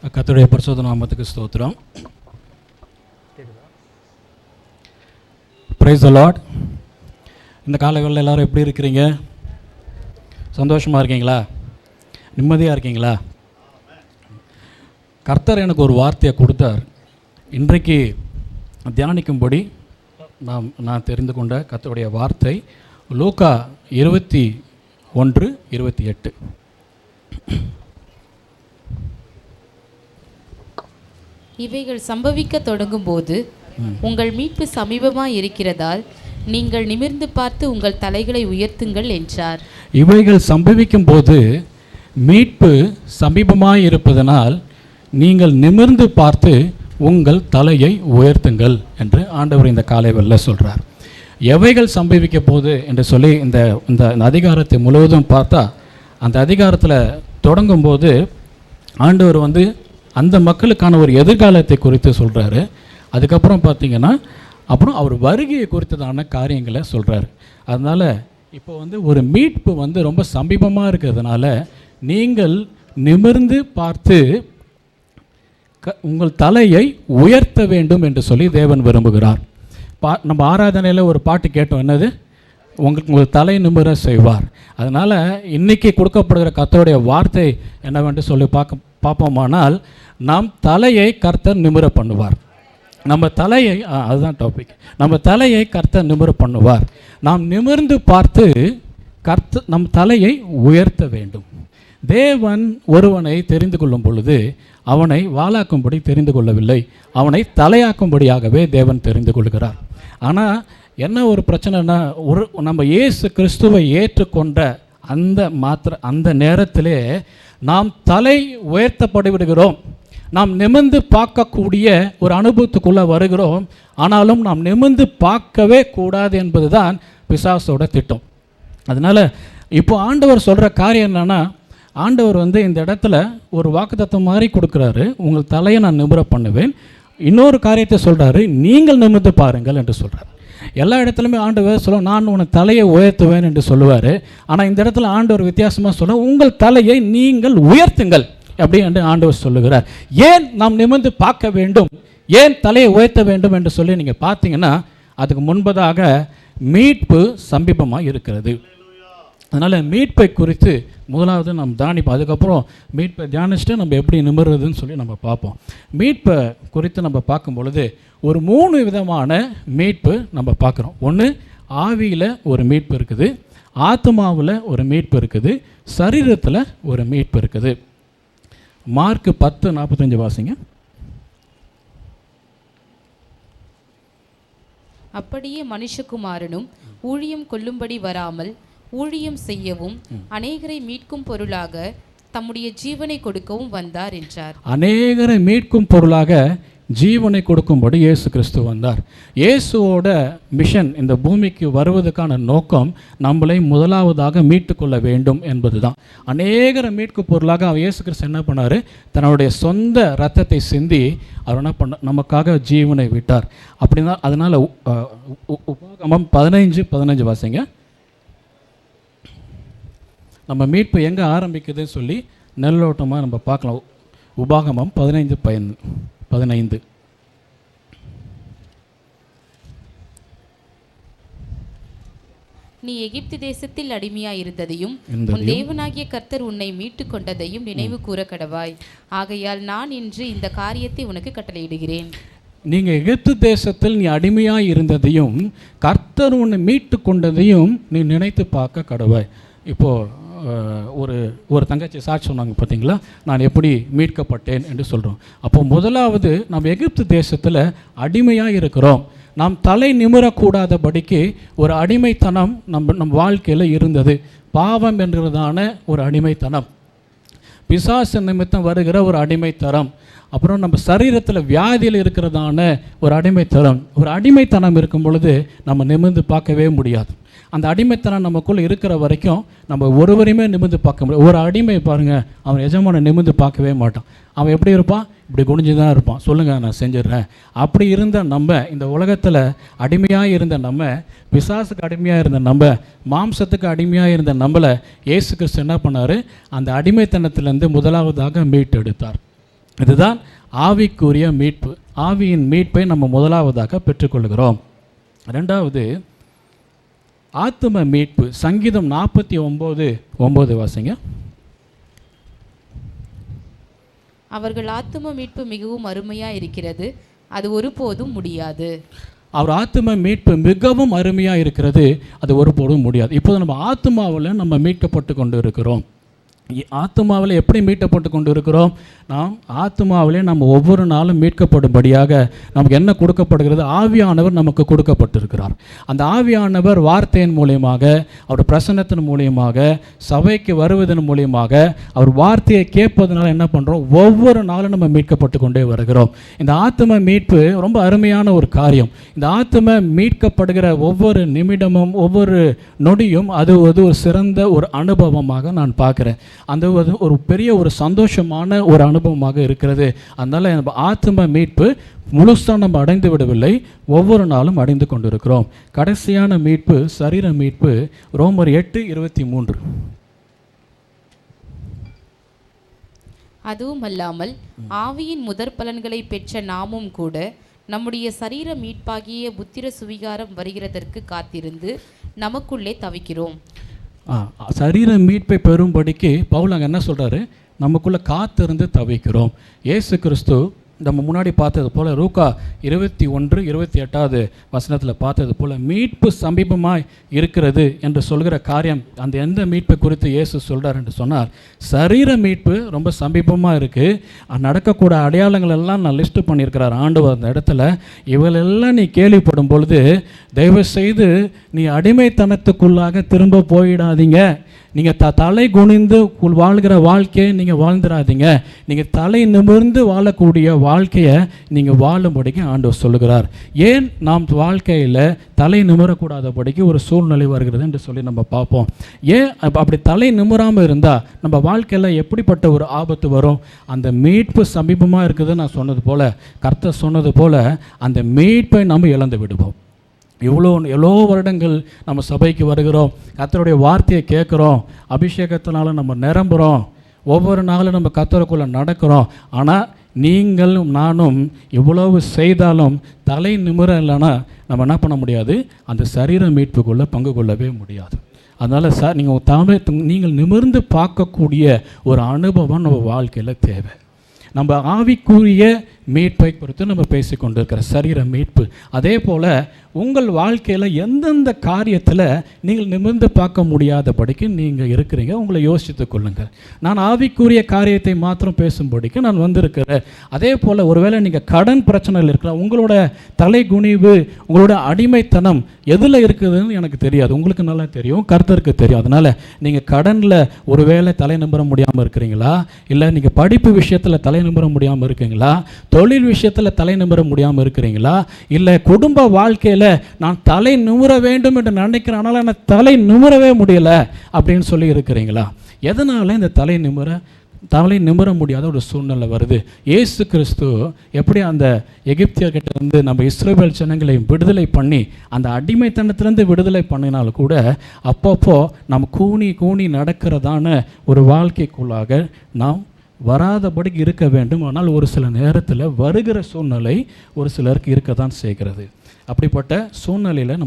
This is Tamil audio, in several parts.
கர்த்தருடைய பரிசுத்த நாமத்துக்கு ஸ்தோத்திரம். Praise the Lord. இந்த காலைகளில் எல்லோரும் எப்படி இருக்கிறீங்க? சந்தோஷமாக இருக்கீங்களா? நிம்மதியாக இருக்கீங்களா? கர்த்தர் எனக்கு ஒரு வார்த்தையை கொடுத்தார். இன்றைக்கு தியானிக்கும்படி நான் தெரிந்து கொண்ட கர்த்தருடைய வார்த்தை லூக்கா 21:28. இவைகள் சம்பவிக்க தொடங்கும் போது உங்கள் மீட்பு சமீபமாய் இருக்கிறதால் நீங்கள் நிமிர்ந்து பார்த்து உங்கள் தலைகளை உயர்த்துங்கள் என்றார். இவைகள் சம்பவிக்கும் போது மீட்பு சமீபமாய் இருப்பதனால் நீங்கள் நிமிர்ந்து பார்த்து உங்கள் தலையை உயர்த்துங்கள் என்று ஆண்டவர் இந்த காலை வேளையில சொல்கிறார். எவைகள் சம்பவிக்க போது என்று சொல்லி இந்த அதிகாரத்தை முழுவதும் பார்த்தா, அந்த அதிகாரத்தில் தொடங்கும்போது ஆண்டவர் அந்த மக்களுக்கான ஒரு எதிர்காலத்தை குறித்து சொல்கிறாரு. அதுக்கப்புறம் பார்த்திங்கன்னா அவர் வருகையை குறித்ததான காரியங்களை சொல்கிறாரு. அதனால் இப்போ ஒரு மீட்பு ரொம்ப சமீபமாக இருக்கிறதுனால நீங்கள் நிமிர்ந்து பார்த்து உங்கள் தலையை உயர்த்த வேண்டும் என்று சொல்லி தேவன் விரும்புகிறார். நம்ம ஆராதனையில் ஒரு பாட்டு கேட்டோம், என்னது? உங்கள் தலை நிமிர செய்வார். அதனால் இன்றைக்கி கொடுக்கப்படுகிற கர்த்தருடைய வார்த்தை என்னவென்று சொல்லி பார்ப்போமானால், நாம் தலையை கர்த்தர் நிமிர பண்ணுவார். நம்ம தலையை அதுதான் டாபிக். நம்ம தலையை கர்த்தர் நிமிர பண்ணுவார். நாம் நிமிர்ந்து பார்த்து நம் தலையை உயர்த்த வேண்டும். தேவன் ஒருவனை தெரிந்து கொள்ளும் பொழுது அவனை வாளாக்கும்படி தெரிந்து கொள்ளவில்லை, அவனை தலையாக்கும்படியாகவே தேவன் தெரிந்து கொள்கிறார். ஆனால் என்ன ஒரு பிரச்சனைனா, நம்ம இயேசு கிறிஸ்துவை ஏற்றுக்கொண்ட அந்த நேரத்திலே நாம் தலை உயர்த்தப்பட்டு நாம் நிமிர்ந்து பார்க்கக்கூடிய ஒரு அனுபவத்துக்குள்ளே வருகிறோம். ஆனாலும் நாம் நிமிர்ந்து பார்க்கவே கூடாது என்பது தான் பிசாசோட திட்டம். அதனால் இப்போ ஆண்டவர் சொல்கிற காரியம் என்னென்னா, ஆண்டவர் இந்த இடத்துல ஒரு வாக்குத்தத்தம் மாதிரி கொடுக்குறாரு. உங்கள் தலையை நான் நிமிர பண்ணுவேன். இன்னொரு காரியத்தை சொல்கிறாரு, நீங்கள் நிமிர்ந்து பாருங்கள் என்று சொல்கிறார். எல்லா இடத்துலையுமே ஆண்டவர் சொல்ல, நான் உன் தலையை உயர்த்துவேன் என்று சொல்லுவார். ஆனால் இந்த இடத்துல ஆண்டவர் வித்தியாசமாக சொல்ல, உங்கள் தலையை நீங்கள் உயர்த்துங்கள் அப்படி என்று ஆண்டவர் சொல்லுகிறார். ஏன் நாம் நிமிர்ந்து பார்க்க வேண்டும், ஏன் தலையை உயர்த்த வேண்டும் என்று சொல்லி நீங்கள் பார்த்தீங்கன்னா, அதுக்கு முன்பதாக மீட்பு சமீபமாக இருக்கிறது. அதனால் மீட்பை குறித்து முதலாவது நாம் தியானிப்போம். அதுக்கப்புறம் மீட்பை தியானிச்சுட்டு நம்ம எப்படி நிமிர்றதுன்னு சொல்லி நம்ம பார்ப்போம். மீட்பை குறித்து நம்ம பார்க்கும் பொழுது ஒரு 3 விதமான மீட்பு நம்ம பார்க்குறோம். ஒன்று, ஆவியில் ஒரு மீட்பு இருக்குது, ஆத்மாவில் ஒரு மீட்பு இருக்குது, சரீரத்தில் ஒரு மீட்பு இருக்குது. மார்க் 10:45 வாசிங்க. அப்படியே மனுஷகுமாரனும் ஊழியம் கொள்ளும்படி வராமல் ஊழியம் செய்யவும் அநேகரை மீட்கும் பொருளாக தம்முடைய ஜீவனை கொடுக்கவும் வந்தார் என்றார். அநேகரை மீட்கும் பொருளாக ஜீவனை கொடுக்கும்படி இயேசு கிறிஸ்து வந்தார். இயேசுவோட மிஷன் இந்த பூமிக்கு வருவதற்கான நோக்கம் நம்மளை முதலாவதாக மீட்டு கொள்ள வேண்டும் என்பது தான். அநேகரை மீட்கும் பொருளாக இயேசு கிறிஸ்து என்ன பண்ணார்? தன்னுடைய சொந்த இரத்தத்தை சிந்தி அவர் என்ன பண்ண நமக்காக ஜீவனை விட்டார். அப்படின்னா அதனால் உபாகமம் 15:15 வாசிங்க. நம்ம மீட்பு எங்கே ஆரம்பிக்குதுன்னு சொல்லி நெல்லோட்டமாக நம்ம பார்க்கலாம். உபாகமம் 15:15. நீ எகிப்து தேசத்தில் அடிமையாயிருந்ததையும் உன் தேவனாகிய கர்த்தர் உன்னை மீட்டு கொண்டதையும் நினைவு கூற கடவாய். ஆகையால் நான் இன்று இந்த காரியத்தை உனக்கு கட்டளையிடுகிறேன். நீங்கள் எகிப்து தேசத்தில் நீ அடிமையாக இருந்ததையும் கர்த்தர் உன்னை மீட்டு கொண்டதையும் நீ நினைத்து பார்க்க கடவாய். இப்போது ஒரு தங்கச்சி சாட்சி சொன்னாங்க பார்த்தீங்களா, நான் எப்படி மீட்கப்பட்டேன் என்று சொல்கிறோம். அப்போ முதலாவது நம்ம எகிப்து தேசத்தில் அடிமையாக இருக்கிறோம். நாம் தலை நிமிரக்கூடாதபடிக்கு ஒரு அடிமைத்தனம் நம்ம வாழ்க்கையில் இருந்தது. பாவம் என்கிறதான ஒரு அடிமைத்தனம், பிசாசு நிமித்தம் வருகிற ஒரு அடிமைத்தனம், அப்புறம் நம்ம சரீரத்தில் வியாதியில் இருக்கிறதான ஒரு அடிமைத்தனம் இருக்கும் பொழுது நம்ம நிமிர்ந்து பார்க்கவே முடியாது. அந்த அடிமைத்தனம் நமக்குள்ளே இருக்கிற வரைக்கும் நம்ம ஒருவரையுமே நிமிர்ந்து பார்க்க முடியாது. ஒரு அடிமை பாருங்கள், அவன் எஜமானை நிமிர்ந்து பார்க்கவே மாட்டான். அவன் எப்படி இருப்பான்? இப்படி குனிஞ்சு தான் இருப்பான். சொல்லுங்கள், நான் செஞ்சிடுறேன். அப்படி இருந்த நம்ம, இந்த உலகத்தில் அடிமையாக இருந்த நம்ம, பிசாசுக்கு அடிமையாக இருந்த நம்ம, மாம்சத்துக்கு அடிமையாக இருந்த நம்மளை இயேசு கிறிஸ்து என்ன பண்ணார்? அந்த அடிமைத்தனத்திலேருந்து முதலாவதாக மீட்டெடுத்தார். இதுதான் ஆவிக்குரிய மீட்பு. ஆவியின் மீட்பை நம்ம முதலாவதாக பெற்றுக்கொள்கிறோம். ரெண்டாவது ஆத்தும மீட்பு. சங்கீதம் 49:9 வாசிங்க. அவர்கள் ஆத்தும மீட்பு மிகவும் அருமையாக இருக்கிறது, அது ஒருபோதும் முடியாது. அவர் ஆத்தும மீட்பு மிகவும் அருமையாக இருக்கிறது, அது ஒருபோதும் முடியாது. இப்போது நம்ம ஆத்துமாவில் நம்ம மீட்கப்பட்டு கொண்டு இருக்கிறோம். ஆத்துமாவில் எப்படி மீட்கப்பட்டு கொண்டு இருக்கிறோம்? நாம் ஆத்துமாவிலே நம்ம ஒவ்வொரு நாளும் மீட்கப்படும்படியாக நமக்கு என்ன கொடுக்கப்படுகிறது? ஆவியானவர் நமக்கு கொடுக்கப்பட்டிருக்கிறார். அந்த ஆவியானவர் வார்த்தையின் மூலியமாக, அவர் பிரசன்னத்தின் மூலியமாக, சபைக்கு வருவதன் மூலியமாக, அவர் வார்த்தையை கேட்பதனால என்ன பண்ணுறோம்? ஒவ்வொரு நாளும் நம்ம மீட்கப்பட்டு கொண்டே வருகிறோம். இந்த ஆத்தும மீட்பு ரொம்ப அருமையான ஒரு காரியம். இந்த ஆத்தும மீட்கப்படுகிற ஒவ்வொரு நிமிடமும் ஒவ்வொரு நொடியும் அது ஒரு சிறந்த ஒரு அனுபவமாக நான் பார்க்குறேன். அந்த ஒரு பெரிய ஒரு சந்தோஷமான ஒரு அனுபவமாக இருக்கிறது. அதனால் நம்ம ஆத்தும மீட்பு முழுசாக நம்ம அடைந்து விடவில்லை, ஒவ்வொரு நாளும் அடைந்து கொண்டிருக்கிறோம். கடைசியான மீட்பு சரீர மீட்பு. ரோமர் 8:23. அதுவும் அல்லாமல் ஆவியின் முதற் பலன்களை பெற்ற நாமும் கூட நம்முடைய சரீர மீட்பாகிய புத்திர சுவிகாரம் வருகிறதற்கு காத்திருந்து நமக்குள்ளே தவிக்கிறோம். சரீர மீட்பை பெறும்படிக்கு பவுல் அங்கே என்ன சொல்கிறாரு? நமக்குள்ளே காத்திருந்து தவிக்கிறோம். இயேசு கிறிஸ்து நம்ம முன்னாடி பார்த்தது போல் லூக்கா 21:28 வசனத்தில் பார்த்தது போல் மீட்பு சமீபமாய் இருக்கிறது என்று சொல்கிற காரியம், அந்த எந்த மீட்பை குறித்து இயேசு சொல்கிறார் என்று சொன்னார், சரீர மீட்பு ரொம்ப சமீபமாக இருக்குது. நடக்கக்கூட அடையாளங்கள் எல்லாம் நான் லிஸ்ட்டு பண்ணியிருக்கிறார் ஆண்டவர் அந்த இடத்துல. இவளெல்லாம் நீ கேள்விப்படும் பொழுது தயவு செய்து நீ அடிமைத்தனத்துக்குள்ளாக திரும்ப போயிடாதீங்க. நீங்கள் தலை குனிந்து வாழ்கிற வாழ்க்கையை நீங்கள் வாழ்ந்துடாதீங்க. நீங்கள் தலை நிமிர்ந்து வாழக்கூடிய வாழ்க்கையை நீங்கள் வாழும்படிக்கு ஆண்டவர் சொல்லுகிறார். ஏன் நாம் வாழ்க்கையில் தலை நிமிரக்கூடாதபடிக்கு ஒரு சூழ்நிலை வருகிறது என்று சொல்லி நம்ம பார்ப்போம். ஏன் அப்படி தலை நிமிராமல் இருந்தால் நம்ம வாழ்க்கையில் எப்படிப்பட்ட ஒரு ஆபத்து வரும்? அந்த மீட்பு சமீபமாக இருக்குது. நான் சொன்னது போல், கர்த்தர் சொன்னது போல், அந்த மீட்பை நம்ம இழந்து விடுவோம். எவ்வளோ வருடங்கள் நம்ம சபைக்கு வருகிறோம், கர்த்தருடைய வார்த்தையை கேட்குறோம், அபிஷேகத்தினால நம்ம நிரம்புகிறோம், ஒவ்வொரு நாளும் நம்ம கர்த்தருக்குள்ளே நடக்கிறோம். ஆனால் நீங்களும் நானும் இவ்வளவு செய்தாலும் தலை நிமிர இல்லைன்னா நம்ம என்ன பண்ண முடியாது? அந்த சரீர மீட்புக்குள்ளே பங்கு கொள்ளவே முடியாது. அதனால் நீங்கள் நிமிர்ந்து பார்க்கக்கூடிய ஒரு அனுபவம் நம்ம வாழ்க்கையில் தேவை. நம்ம ஆவிக்குரிய மீட்பை குறித்து நம்ம பேசிக்கொண்டிருக்கிற சரீர மீட்பு. அதே போல் உங்கள் வாழ்க்கையில் எந்தெந்த காரியத்தில் நீங்கள் நிமிர்ந்து பார்க்க முடியாதபடிக்கு நீங்கள் இருக்கிறீங்க, உங்களை யோசித்து கொள்ளுங்கள். நான் ஆவிக்குரிய காரியத்தை மாத்திரம் பேசும்படிக்கு நான் வந்திருக்கிறேன். அதே போல் ஒருவேளை நீங்கள் கடன் பிரச்சனையில் இருக்கலாம், உங்களோட தலை குனிவு, உங்களோட அடிமைத்தனம் எதில் இருக்குதுன்னு எனக்கு தெரியாது, உங்களுக்கு நல்லா தெரியும், கர்த்தருக்கு தெரியும். அதனால் நீங்கள் கடனில் ஒருவேளை தலை நிமிர முடியாமல் இருக்கிறீங்களா? இல்லை நீங்கள் படிப்பு விஷயத்தில் தலை நிமிர முடியாமல் இருக்கீங்களா? தொழில் விஷயத்தில் தலை நிமிர முடியாமல் இருக்கிறீங்களா? இல்லை குடும்ப வாழ்க்கையில் நான் தலை நிமிர வேண்டும் என்று நினைக்கிறேன், ஆனால் நான் தலை நிமிரவே முடியலை அப்படின்னு சொல்லி இருக்கிறீங்களா? எதனால் இந்த தலை நிமிர முடியாத ஒரு சூழ்நிலை வருது? இயேசு கிறிஸ்து எப்படி அந்த எகிப்தியர்கிட்ட இருந்து நம்ம இஸ்ரவேல் ஜனங்களை விடுதலை பண்ணி அந்த அடிமைத்தனத்திலேருந்து விடுதலை பண்ணினாலும் கூட அப்பப்போ நம்ம கூனி நடக்கிறதான ஒரு வாழ்க்கைக்குள்ளாக நாம் வராதபடிக்கு இருக்க வேண்டும். ஆனால் ஒரு சில நேரத்தில் வருகிற சூழ்நிலை ஒரு சிலருக்கு இருக்க தான் செய்கிறது. அப்படிப்பட்ட சூழ்நிலையில்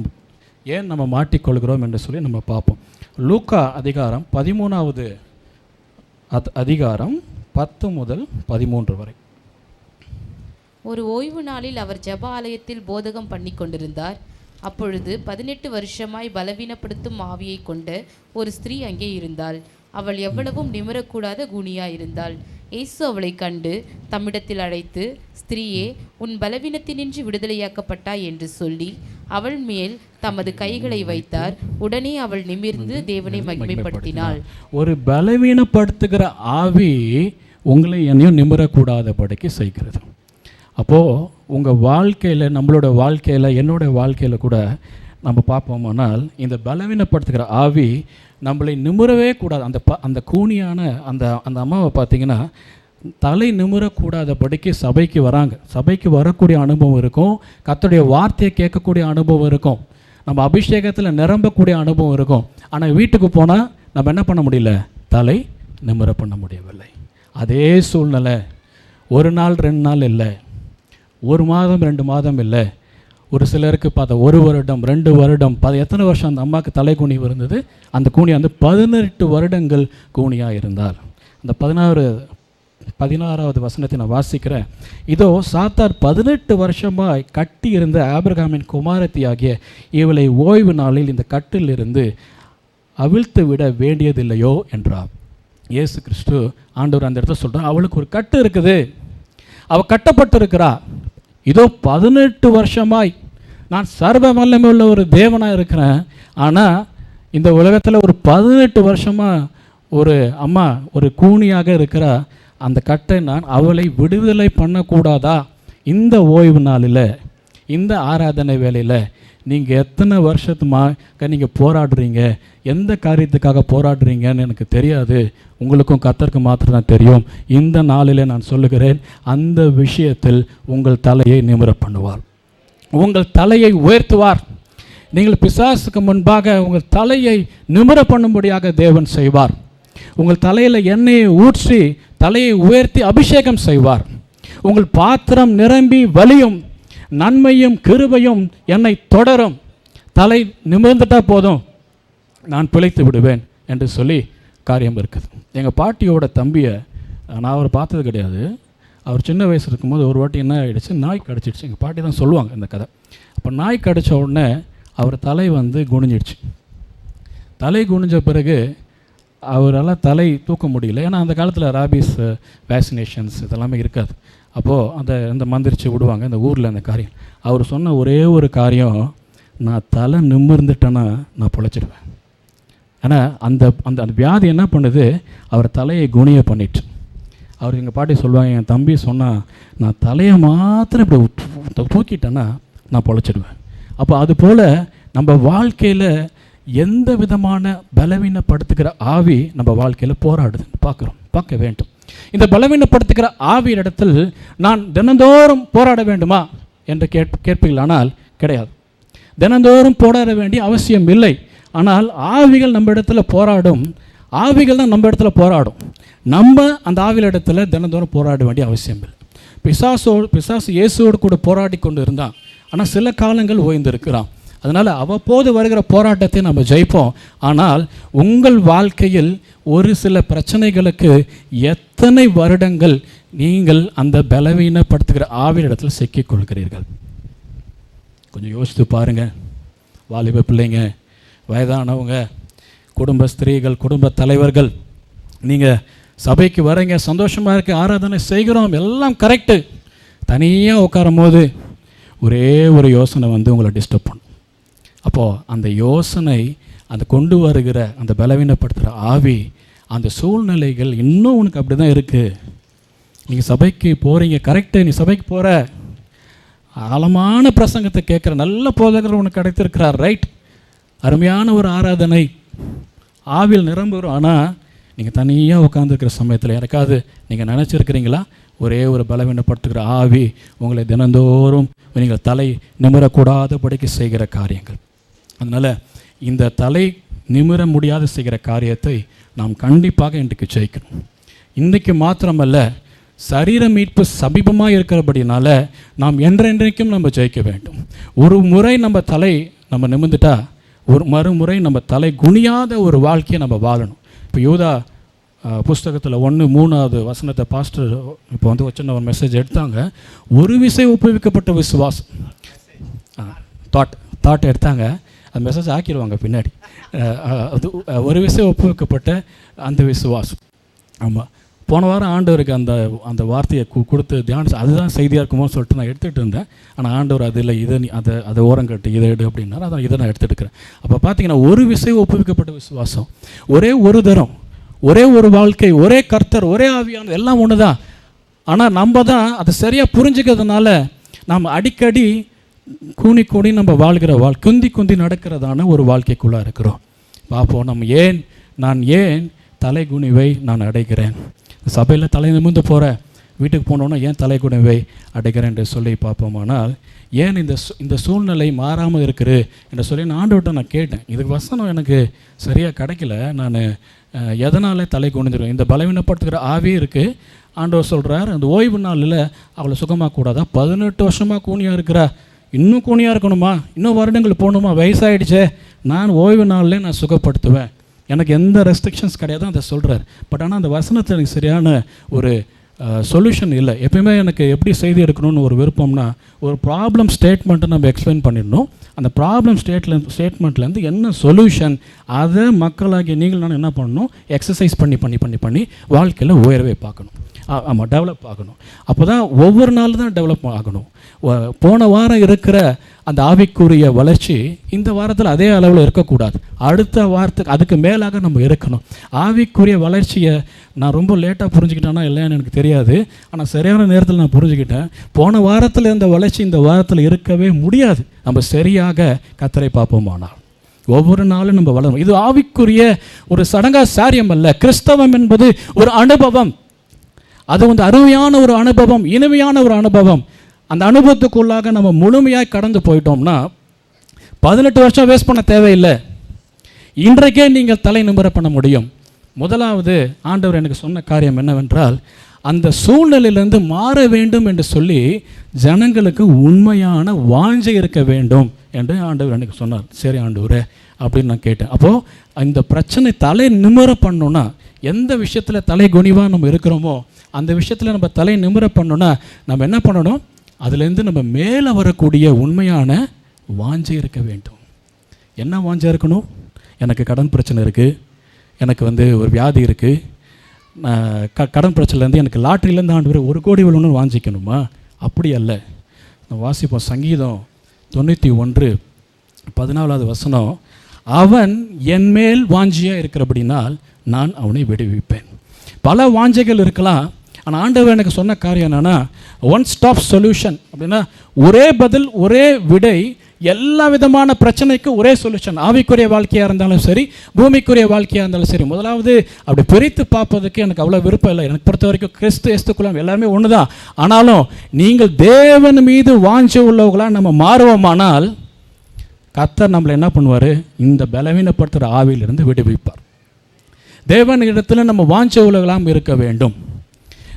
நம்ம மாட்டிக்கொள்கிறோம் என்று சொல்லி நம்ம பார்ப்போம். லூக்கா அதிகாரம் 13 அதிகாரம் 10 முதல் 13 வரை. ஒரு ஓய்வு நாளில் அவர் ஜெப ஆலயத்தில் போதகம் பண்ணி கொண்டிருந்தார். அப்பொழுது 18 வருஷமாய் பலவீனப்படுத்தும் ஆவியை கொண்ட ஒரு ஸ்திரீ அங்கே இருந்தாள். அவள் எவ்வளவும் நிமிரக்கூடாத கூனியாயிருந்தாள். இயேசு அவளை கண்டு தம்மிடத்தில் அழைத்து, ஸ்திரீயே, உன் பலவீனத்தினின்று விடுதலையாக்கப்பட்டாய் என்று சொல்லி அவள் மேல் தமது கைகளை வைத்தார். உடனே அவள் நிமிர்ந்து தேவனை மகிமைப்படுத்தினாள். ஒரு பலவீனப்படுத்துகிற ஆவி உங்களை என்னையும் நிமிரக்கூடாதபடிக்கு செய்கிறது. அப்போது உங்கள் வாழ்க்கையில், நம்மளோட வாழ்க்கையில், என்னோட வாழ்க்கையில் கூட நம்ம பார்ப்போமானால் இந்த பலவீனப்படுத்துகிற ஆவி நம்மளை நிமிரவே கூடாது. அந்த கூனியான அந்த அம்மாவை பார்த்தீங்கன்னா தலை நிமிரக்கூடாதபடிக்கு சபைக்கு வராங்க. சபைக்கு வரக்கூடிய அனுபவம் இருக்கும், கர்த்தருடைய வார்த்தையை கேட்கக்கூடிய அனுபவம் இருக்கும், நம்ம அபிஷேகத்தில் நிரம்பக்கூடிய அனுபவம் இருக்கும். ஆனால் வீட்டுக்கு போனால் நம்ம என்ன பண்ண முடியல? தலை நிமிர பண்ண முடியவில்லை. அதே சூழ்நிலை ஒரு நாள் 2 நாள் இல்லை, 1 மாதம் 2 மாதம் இல்லை, ஒரு சிலருக்கு பார்த்தா 1 வருடம் 2 வருடம் எத்தனை வருஷம் அந்த அம்மாவுக்கு தலை குனிவு இருந்தது? அந்த கூனி வந்து 18 வருடங்கள் கூனியாக இருந்தார். அந்த 16வது வசனத்தை நான் வாசிக்கிறேன். இதோ சாத்தார் 18 வருஷமாய் கட்டி இருந்த ஆபிரகாமின் குமாரத்தியாகிய இவளை ஓய்வு நாளில் இந்த கட்டிலிருந்து அவிழ்த்து விட வேண்டியதில்லையோ என்றார். இயேசு கிறிஸ்து ஆண்டவர் அந்த இடத்துல சொல்கிறார், அவளுக்கு ஒரு கட்டு இருக்குது, அவள் கட்டப்பட்டிருக்கிறா. இதோ 18 வருஷமாய் நான் சர்வ வல்லமை உள்ள ஒரு தேவனாக இருக்கிறேன், ஆனால் இந்த உலகத்தில் ஒரு 18 வருஷமாக ஒரு அம்மா ஒரு கூனியாக இருக்கிறா. அந்த கட்டை நான் அவளை விடுதலை பண்ணக்கூடாதா? இந்த ஓய்வு நாளில், இந்த ஆராதனை வேலையில் நீங்கள் எத்தனை வருஷத்துமாக நீங்கள் போராடுறீங்க, எந்த காரியத்துக்காக போராடுறீங்கன்னு எனக்கு தெரியாது, உங்களுக்கும் கர்த்தருக்கு மாத்திரம் தான் தெரியும். இந்த நாளில் நான் சொல்லுகிறேன், அந்த விஷயத்தில் உங்கள் தலையை நிமிர பண்ணுவார், உங்கள் தலையை உயர்த்துவார். நீங்கள் பிசாசுக்கு முன்பாக உங்கள் தலையை நிமிர பண்ணும்படியாக தேவன் செய்வார். உங்கள் தலையில் எண்ணெயை ஊற்றி தலையை உயர்த்தி அபிஷேகம் செய்வார். உங்கள் பாத்திரம் நிரம்பி வலியும், நன்மையும் கிருபையும் என்னை தொடரும். தலை நிமிர்ந்துட்டால் போதும், நான் பிழைத்து விடுவேன் என்று சொல்லி காரியம் இருக்குது. எங்கள் பாட்டியோட தம்பியை நான் அவரை பார்த்தது கிடையாது. அவர் சின்ன வயசு இருக்கும்போது ஒரு வாட்டி என்ன ஆகிடுச்சு, நாய் கடிச்சிடுச்சு. எங்கள் பாட்டி தான் சொல்லுவாங்க இந்த கதை. அப்போ நாய் கடித்த உடனே அவர் தலை வந்து குனிஞ்சிடுச்சு. தலை குனிஞ்ச பிறகு அவரால் தலை தூக்க முடியல. ஏன்னா அந்த காலத்தில் ராபிஸ் வேக்சினேஷன்ஸ் இதெல்லாமே இருக்காது. அப்போது அந்த மந்திரிச்சு விடுவாங்க இந்த ஊரில். அந்த காரியம் அவர் சொன்ன ஒரே ஒரு காரியம், நான் தலை நிமிர்ந்துட்டேன்னா நான் பிழைச்சிடுவேன். ஆனால் அந்த அந்த அந்த வியாதி என்ன பண்ணுது, அவர் தலையை குனிய பண்ணிட்டு. அவர் எங்கள் பாட்டி சொல்லுவாங்க, என் தம்பி சொன்னால் நான் தலையை மாத்திரம் இப்படி தூக்கிட்டேன்னா நான் பிழைச்சிடுவேன். அப்போ அதுபோல் நம்ம வாழ்க்கையில் எந்த விதமான பலவீனப்படுத்துகிற ஆவி நம்ம வாழ்க்கையில் போராடுதுன்னு பார்க்க வேண்டும். இந்த பலவீனப்படுத்துகிற ஆவியின் இடத்தில் நான் தினந்தோறும் போராட வேண்டுமா என்று கேட்பீர்களானால் கிடையாது. தினந்தோறும் போராட வேண்டிய அவசியம் இல்லை. ஆனால் ஆவிகள் நம்ம இடத்துல போராடும், ஆவிகள் தான் நம்ம இடத்துல போராடும். நம்ம அந்த ஆவிகள் இடத்துல தினந்தோறும் போராட வேண்டிய அவசியம் இல்லை. பிசாசு இயேசுவோடு கூட போராடி கொண்டு இருந்தான், ஆனால் சில காலங்கள் ஓய்ந்திருக்கிறான். அதனால் அவ்வப்போது வருகிற போராட்டத்தை நம்ம ஜெயிப்போம். ஆனால் உங்கள் வாழ்க்கையில் ஒரு சில பிரச்சனைகளுக்கு எத்தனை வருடங்கள் நீங்கள் அந்த பலவீனப்படுத்துகிற ஆவியின் இடத்துல சிக்கிக்கொள்கிறீர்கள்? கொஞ்சம் யோசித்து பாருங்கள். வாலிப பிள்ளைங்க, வயதானவங்க, குடும்ப ஸ்திரீகள், குடும்ப தலைவர்கள், நீங்கள் சபைக்கு வரீங்க, சந்தோஷமாக இருக்க, ஆராதனை செய்கிறோம், எல்லாம் கரெக்டு. தனியாக உட்காரும் போது ஒரே ஒரு யோசனை வந்து உங்களை டிஸ்டர்ப் பண்ணும். அப்போது அந்த யோசனை, அந்த கொண்டு வருகிற அந்த பலவீனப்படுத்துகிற ஆவி, அந்த சூழ்நிலைகள் இன்னும் உனக்கு அப்படி தான் இருக்குது. நீங்கள் சபைக்கு போகிறீங்க, கரெக்டு, நீ சபைக்கு போகிற, ஆழமான பிரசங்கத்தை கேட்குற நல்ல போதகர் உனக்கு கிடைத்திருக்கிறார், ரைட், அருமையான ஒரு ஆராதனை, ஆவியில் நிரம்புகிறோம். ஆனால் நீங்கள் தனியாக உட்காந்துருக்கிற சமயத்தில் எனக்காவது நீங்கள் நினச்சிருக்கிறீங்களா, ஒரே ஒரு பலவீனப்படுத்துகிற ஆவி உங்களை தினந்தோறும் நீங்கள் தலை நிமிரக்கூடாதபடிக்கு செய்கிற காரியங்கள். அதனால் இந்த தலை நிமிர முடியாத செய்கிற காரியத்தை நாம் கண்டிப்பாக இன்றைக்கு ஜெயிக்கணும். இன்றைக்கு மாத்திரமல்ல, சரீர மீட்பு சமீபமாக இருக்கிறபடினால நாம் என்றென்றைக்கும் நம்ம ஜெயிக்க வேண்டும். ஒரு முறை நம்ம நிமிர்ந்துட்டா ஒரு மறுமுறை நம்ம தலை குனியாத ஒரு வாழ்க்கையை நம்ம வாழணும். இப்போ யூதா புஸ்தகத்தில் 1:3 வசனத்தை பாஸ்டர் இப்போ வந்து வச்சு ஒரு மெசேஜ் எடுத்தாங்க. ஒரு விசை ஒப்புவிக்கப்பட்ட விசுவாசம், தாட் எடுத்தாங்க, அந்த மெசேஜ் ஆக்கிடுவாங்க பின்னாடி. அது ஒரு விசை ஒப்புவிக்கப்பட்ட அந்த விசுவாசம். ஆமாம், போன வாரம் ஆண்டவருக்கு அந்த வார்த்தையை கொடுத்து தியானிச்சு அதுதான் செய்தியாக இருக்குமோ சொல்லிட்டு நான் எடுத்துகிட்டு இருந்தேன். ஆனால் ஆண்டவர் அது இல்லை, அதை ஓரங்கட்டு இதை எடு அப்படின்னாரு. அதான் இதை நான் எடுத்துகிட்டு. அப்போ பார்த்தீங்கன்னா ஒரு விசை ஒப்புவிக்கப்பட்ட விசுவாசம், ஒரே ஒரு தரம், ஒரே ஒரு வாழ்க்கை, ஒரே கர்த்தர், ஒரே ஆவியானது, எல்லாம் ஒன்று தான். ஆனால் நம்ம தான் அதை சரியாக புரிஞ்சுக்கிறதுனால நாம் அடிக்கடி கூணி நம்ம வாழ்கிற குந்தி நடக்கிறதான ஒரு வாழ்க்கைக்குள்ளே இருக்கிறோம். பார்ப்போம், நான் ஏன் தலை குனிவை நான் அடைகிறேன், சபையில் தலை நிமிர்ந்து போகிற, வீட்டுக்கு போனோன்னா ஏன் தலை குனிவை அடைகிறேன் என்று சொல்லி பார்ப்போமானால், ஏன் இந்த சூழ்நிலை மாறாமல் இருக்குது என்று சொல்லி நான் ஆண்டவர்கிட்ட நான் கேட்டேன். இதுக்கு வசனம் எனக்கு சரியாக கிடைக்கல, நான் எதனால் தலை குனிஞ்சிடும், இந்த பலவீனப்படுத்துகிற ஆவியே இருக்குது, ஆண்டவர் சொல்கிறார், அந்த ஓய்வு நாளில் அவளை சுகமாக்கூடாதா? 18 வருஷமாக கூனியாக இருக்கிறா, இன்னும் கூனியாக இருக்கணுமா? இன்னும் வருடங்கள் போகணுமா? வயசாகிடுச்சே, நான் ஓய்வு நாளிலே நான் சுகப்படுத்துவேன், எனக்கு எந்த ரெஸ்ட்ரிக்ஷன்ஸ் கிடையாது அதை சொல்கிறார். பட் ஆனால் அந்த வசனத்தில் எனக்கு சரியான ஒரு சொல்யூஷன் இல்லை. எப்பயுமே எனக்கு எப்படி செய்தி எடுக்கணும்னு ஒரு விருப்பம்னா, ஒரு ப்ராப்ளம் ஸ்டேட்மெண்ட்டை நம்ம எக்ஸ்பிளைன் பண்ணிடணும். அந்த ப்ராப்ளம் ஸ்டேட்மெண்ட்லேருந்து என்ன சொல்யூஷன், அதை மக்களாகிய நீங்கள் நான் என்ன பண்ணணும், எக்ஸசைஸ் பண்ணி வாழ்க்கையில் உயரவே பார்க்கணும். ஆமாம், டெவலப் ஆகணும். அப்போ தான் ஒவ்வொரு நாள் தான் டெவலப் ஆகணும். போன வாரம் இருக்கிற அந்த ஆவிக்குரிய வளர்ச்சி இந்த வாரத்தில் அதே அளவில் இருக்கக்கூடாது. அடுத்த வாரத்துக்கு அதுக்கு மேலாக நம்ம இருக்கணும். ஆவிக்குரிய வளர்ச்சியை நான் ரொம்ப லேட்டாக புரிஞ்சுக்கிட்டேன்னா இல்லைன்னு எனக்கு தெரியாது, ஆனால் சரியான நேரத்தில் நான் புரிஞ்சுக்கிட்டேன். போன வாரத்தில் இருந்த வளர்ச்சி இந்த வாரத்தில் இருக்கவே முடியாது, நம்ம சரியாக கர்த்தரை பார்ப்போமானால். ஒவ்வொரு நாளும் நம்ம வளரும். இது ஆவிக்குரிய ஒரு சடங்கா சாரியம் அல்ல. கிறிஸ்தவம் என்பது ஒரு அனுபவம். அது அருமையான ஒரு அனுபவம், இனிமையான ஒரு அனுபவம். அந்த அனுபவத்துக்குள்ளாக நம்ம முழுமையாக கடந்து போயிட்டோம்னா 18 வருஷம் வேஸ்ட் பண்ண தேவையில்லை. இன்றைக்கே நீங்கள் தலை நிமிர பண்ண முடியும். முதலாவது ஆண்டவர் எனக்கு சொன்ன காரியம் என்னவென்றால், அந்த சூழ்நிலையிலிருந்து மாற வேண்டும் என்று சொல்லி ஜனங்களுக்கு உண்மையான வாஞ்சை இருக்க வேண்டும் என்று ஆண்டவர் எனக்கு சொன்னார். சரி ஆண்டவரே அப்படின்னு நான் கேட்டேன். அப்போது இந்த பிரச்சனை தலை நிமிர பண்ணோன்னா, எந்த விஷயத்தில் தலை குனிவாக நம்ம இருக்கிறோமோ அந்த விஷயத்தில் நம்ம தலை நிமிர பண்ணோன்னா நம்ம என்ன பண்ணணும், அதுலேருந்து நம்ம மேலே வரக்கூடிய உண்மையான வாஞ்சை இருக்க வேண்டும். என்ன வாஞ்சை இருக்கணும்? எனக்கு கடன் பிரச்சனை இருக்குது, எனக்கு ஒரு வியாதி இருக்குது, கடன் பிரச்சனைலேருந்து எனக்கு லாட்ரியிலேருந்து ஆண்டவரே 1 கோடி விழணும்னு வாஞ்சிக்கணுமா? அப்படி அல்ல. நம்ம வாசிப்போம் சங்கீதம் 91:14 வசனம், அவன் என்மேல் வாஞ்சியாக இருக்கிறபடினால் நான் அவனை விடுவிப்பேன். பல வாஞ்சைகள் இருக்கலாம், ஆனால் ஆண்டவர் எனக்கு சொன்ன காரியம் என்னென்னா, ஒன் ஸ்டாப் சொல்யூஷன். அப்படின்னா ஒரே பதில், ஒரே விடை, எல்லா விதமான பிரச்சனைக்கு ஒரே சொல்யூஷன். ஆவிக்குரிய வாழ்க்கையாக இருந்தாலும் சரி, பூமிக்குரிய வாழ்க்கையாக இருந்தாலும் சரி. முதலாவது அப்படி பிரித்து பார்ப்பதுக்கு எனக்கு அவ்வளோ விருப்பம் இல்லை. எனக்கு பொறுத்த வரைக்கும் கிறிஸ்து ஏசுக்குலாம் எல்லாமே ஒன்று தான். ஆனாலும் நீங்கள் தேவன் மீது வாஞ்சை உள்ளவர்களாக நம்ம மாறுவோமானால் கர்த்தர் நம்மளை என்ன பண்ணுவார், இந்த பலவீனப்படுத்துகிற ஆவியிலிருந்து விடுவிப்பார். தேவன் இடத்துல நம்ம வாஞ்சை உள்ளவர்களாக இருக்க வேண்டும்.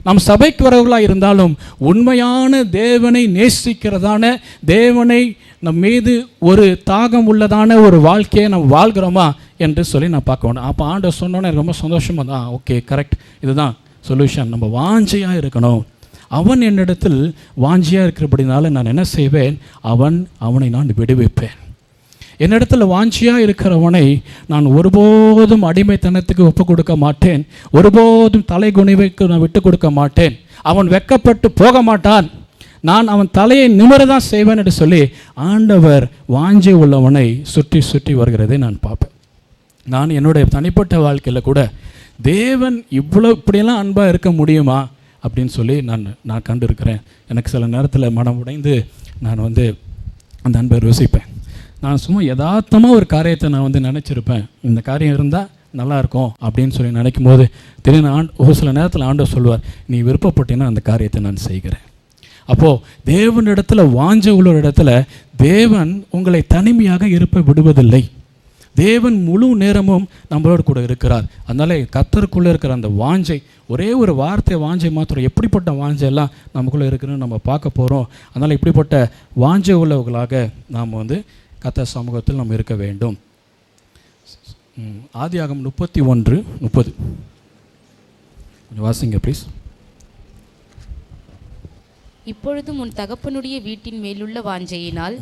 நம் சபைக்கு வரவர்களாக இருந்தாலும் உண்மையான தேவனை நேசிக்கிறதான, தேவனை நம் மீது ஒரு தாகம் உள்ளதான ஒரு வாழ்க்கையை நம்ம வாழ்கிறோமா என்று சொல்லி நான் பார்க்க வேணும். அப்போ ஆண்டவர் சொன்னோன்னே ரொம்ப சந்தோஷமாக தான், ஓகே கரெக்ட், இதுதான் சொல்யூஷன். நம்ம வாஞ்சையாக இருக்கணும். அவன் என்னிடத்தில் வாஞ்சியாக இருக்கிறபடினால நான் என்ன செய்வேன், அவனை நான் விடுவிப்பேன். என்னிடத்தில் வாஞ்சியாக இருக்கிறவனை நான் ஒருபோதும் அடிமைத்தனத்துக்கு ஒப்பு கொடுக்க மாட்டேன், ஒருபோதும் தலை குனிவைக்கு நான் விட்டு கொடுக்க மாட்டேன். அவன் வெட்கப்பட்டு போக மாட்டான், நான் அவன் தலையை நிமிர தான் செய்வேன் என்று சொல்லி ஆண்டவர் வாஞ்சை உள்ளவனை சுற்றி சுற்றி வருகிறதை நான் பார்ப்பேன். நான் என்னுடைய தனிப்பட்ட வாழ்க்கையில் கூட தேவன் இப்படியெல்லாம் அன்பாக இருக்க முடியுமா அப்படின்னு சொல்லி நான் கண்டிருக்கிறேன். எனக்கு சில நேரத்தில் மனம் உடைந்து நான் அந்த அன்பை ருசிப்பேன். நான் சும்மா யதார்த்தமாக ஒரு காரியத்தை நான் நினச்சிருப்பேன், இந்த காரியம் இருந்தால் நல்லாயிருக்கும் அப்படின்னு சொல்லி நினைக்கும் போது திடீர்னு ஒரு சில நேரத்தில் ஆண்டவர் சொல்வார், நீ விருப்பப்பட்டீங்கன்னா அந்த காரியத்தை நான் செய்கிறேன். அப்போது தேவனிடத்தில் வாஞ்சை உள்ள இடத்துல தேவன் உங்களை தனிமையாக இருப்ப விடுவதில்லை. தேவன் முழு நேரமும் நம்மளோடு கூட இருக்கிறார். அதனால் கர்த்தருக்குள்ளே இருக்கிற அந்த வாஞ்சை, ஒரே ஒரு வார்த்தை வாஞ்சை மாத்திரம், எப்படிப்பட்ட வாஞ்சை எல்லாம் நமக்குள்ளே இருக்குன்னு நம்ம பார்க்க போகிறோம். அதனால் இப்படிப்பட்ட வாஞ்சை உள்ளவர்களாக நாம் கர்த்தர் சமூகத்தில் நாம் இருக்க வேண்டும். ஆதியாகமம் 31:30 கொஞ்சம் வாசிங்க ப்ளீஸ். இப்பொழுதும் உன் தகப்பனுடைய வீட்டின் மேலுள்ள வாஞ்சையினால்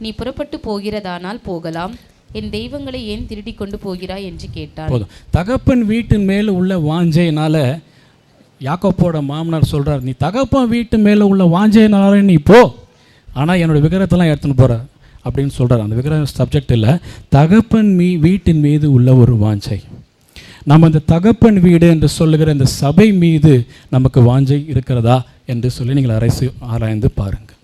நீ புறப்பட்டு போகிறதானால் போகலாம், என் தெய்வங்களை ஏன் திருடி கொண்டு போகிறாய் என்று கேட்டான். போதும். தகப்பன் வீட்டின் மேல் உள்ள வாஞ்சையினால யாக்கோப்போட மாமனார் சொல்கிறார், நீ தகப்பன் வீட்டு மேலே உள்ள வாஞ்சையினால நீ போ, ஆனால் என்னோடய விக்கிரகத்தெல்லாம் எடுத்துன்னு போகிற அப்படின்னு சொல்கிறார். அந்த விக்கிரகம் சப்ஜெக்ட் இல்லை, தகப்பன் வீட்டின் மீது உள்ள ஒரு வாஞ்சை. நம்ம இந்த தகப்பன் வீடு என்று சொல்லுகிற இந்த சபை மீது நமக்கு வாஞ்சை இருக்கிறதா என்று சொல்லி நீங்கள் ஆராய்ந்து பாருங்கள்.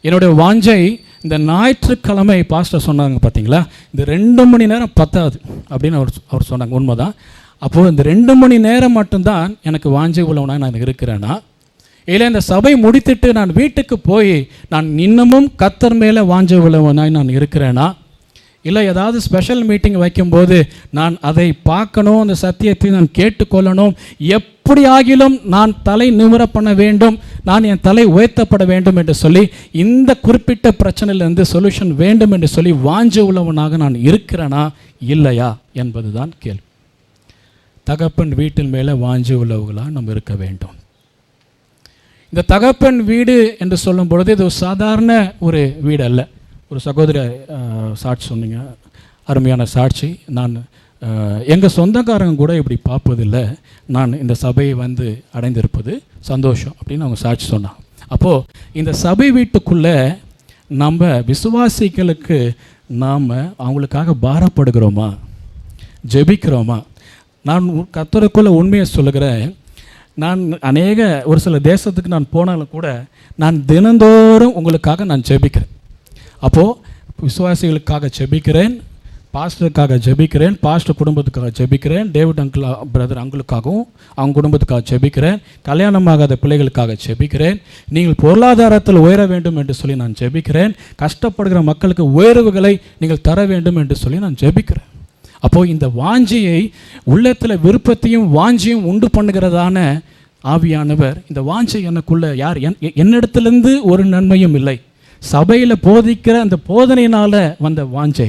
என்னுடைய வாஞ்சை இந்த ஞாயிற்றுக்கிழமை பாஸ்டர் சொன்னாங்க பார்த்தீங்களா, இந்த 2 மணி நேரம் பத்தாது அப்படின்னு அவர் சொன்னாங்க. உண்மைதான். அப்போது இந்த 2 மணி நேரம் மட்டும்தான் எனக்கு வாஞ்சை உள்ளவனாக நான் இருக்கிறேன்னா, இல்லை இந்த சபை முடித்துட்டு நான் வீட்டுக்கு போய் நான் இன்னமும் கர்த்தர் மேலே வாஞ்சை உள்ளவனாய் நான் இருக்கிறேனா, இல்லை ஏதாவது ஸ்பெஷல் மீட்டிங் வைக்கும்போது நான் அதை பார்க்கணும், அந்த சத்தியத்தை நான் கேட்டுக்கொள்ளணும், எப்படி ஆகிலும் நான் தலை நிமிர பண்ண வேண்டும், நான் என் தலை உயர்த்தப்பட வேண்டும் என்று சொல்லி இந்த குறிப்பிட்ட பிரச்சனையிலிருந்து சொல்யூஷன் வேண்டும் என்று சொல்லி வாஞ்ச உள்ளவனாக நான் இருக்கிறேனா இல்லையா என்பது தான் கேள்வி. தகப்பன் வீட்டின் மேலே வாஞ்ச உள்ளவர்களாக நம்ம இருக்க வேண்டும். இந்த தகப்பன் வீடு என்று சொல்லும் பொழுது இது ஒரு சாதாரண ஒரு வீடு அல்ல. ஒரு சகோதரி சாட்சி சொன்னீங்க, அருமையான சாட்சி. நான் எங்கள் சொந்தக்காரங்க கூட இப்படி பார்ப்பதில்லை, நான் இந்த சபையை வந்து அடைந்திருப்பது சந்தோஷம் அப்படின்னு அவங்க சாட்சி சொன்னாங்க. அப்போது இந்த சபை வீட்டுக்குள்ளே நம்ம விசுவாசிகளுக்கு நாம் அவங்களுக்காக பாரப்படுகிறோமா, ஜெபிக்கிறோமா? நான் கர்த்தருக்குள்ளே உண்மையை சொல்லுகிறேன். நான் ஒரு சில தேசத்துக்கு நான் போனாலும் கூட நான் தினந்தோறும் உங்களுக்காக நான் ஜெபிக்கிறேன். அப்போது விசுவாசிகளுக்காக ஜெபிக்கிறேன், பாஸ்டருக்காக ஜெபிக்கிறேன், பாஸ்டர் குடும்பத்துக்காக ஜெபிக்கிறேன், டேவிட் அங்கிள் பிரதர் அங்கிளுக்காகவும் அவங்க குடும்பத்துக்காக ஜெபிக்கிறேன், கல்யாணமாகாத பிள்ளைகளுக்காக ஜெபிக்கிறேன், நீங்கள் பொருளாதாரத்தில் உயர வேண்டும் என்று சொல்லி நான் ஜெபிக்கிறேன், கஷ்டப்படுகிற மக்களுக்கு உயர்வுகளை நீங்கள் தர வேண்டும் என்று சொல்லி நான் ஜெபிக்கிறேன். அப்போது இந்த வாஞ்சியை உள்ளத்தில் விருப்பத்தையும் வாஞ்சியும் உண்டு பண்ணுகிறதான ஆவியானவர், இந்த வாஞ்சை எனக்குள்ள யார் என்னிடத்துலேருந்து ஒரு நன்மையும் இல்லை, சபையில் போதிக்கிற அந்த போதனையினால் வந்த வாஞ்சை,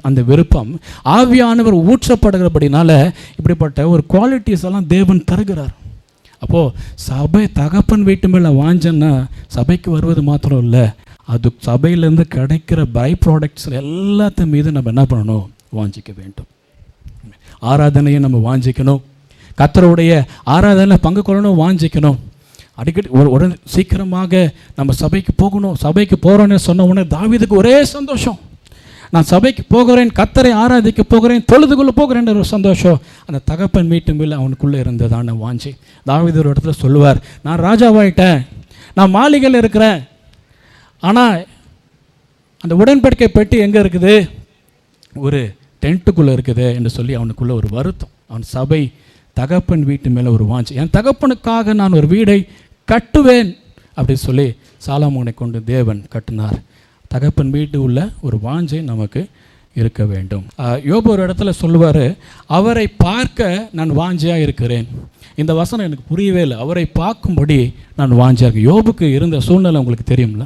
அந்த விருப்பம் ஆவியானவர் ஊற்றப்படுகிறபடினால இப்படிப்பட்ட ஒரு குவாலிட்டிஸ் எல்லாம் தேவன் தருகிறார். அப்போது சபை தகப்பன் வீட்டு மேலே வாஞ்சன்னா சபைக்கு வருவது மாத்திரம் இல்லை, அது சபையிலேருந்து கிடைக்கிற பை ப்ராடக்ட்ஸ் எல்லாத்த மீது நம்ம என்ன பண்ணணும், வாஞ்சிக்க வேண்டும். ஆராதனையை நம்ம வாஞ்சிக்கணும், கர்த்தருடைய ஆராதனையில் பங்கு கொள்ளணும், வாஞ்சிக்கணும். அடிக்கடி ஒரு சீக்கிரமாக நம்ம சபைக்கு போகணும், சபைக்கு போகிறோன்னு சொன்ன உடனே தாவீதுக்கு ஒரே சந்தோஷம். நான் சபைக்கு போகிறேன், கர்த்தரை ஆராதிக்க போகிறேன், தொழுதுக்குள்ளே போகிறேன்ற ஒரு சந்தோஷம் அந்த தகப்பன் வீட்டு மேல் அவனுக்குள்ளே இருந்ததான வாஞ்சி. தாவீது ஒரு இடத்துல சொல்லுவார், நான் ராஜாவாயிட்டேன், நான் மாளிகையில் இருக்கிறேன், ஆனால் அந்த உடன்படிக்கை பெட்டி எங்கே இருக்குது, ஒரு டென்ட்டுக்குள்ளே இருக்குது என்று சொல்லி அவனுக்குள்ளே ஒரு வருத்தம். அவன் சபை தகப்பன் வீட்டு மேலே ஒரு வாஞ்சி, என் தகப்பனுக்காக நான் ஒரு வீடை கட்டுவேன் அப்படின்னு சொல்லி சாலமோனை கொண்டு தேவன் கட்டினார். தகப்பன் வீட்டு உள்ள ஒரு வாஞ்சை நமக்கு இருக்க வேண்டும். யோபு ஒரு இடத்துல சொல்லுவார், அவரை பார்க்க நான் வாஞ்சியாக இருக்கிறேன். இந்த வசனம் எனக்கு புரியவே இல்லை, அவரை பார்க்கும்படி நான் வாஞ்சியாக இருக்கேன். யோபுக்கு இருந்த சூழ்நிலை உங்களுக்கு தெரியும்ல,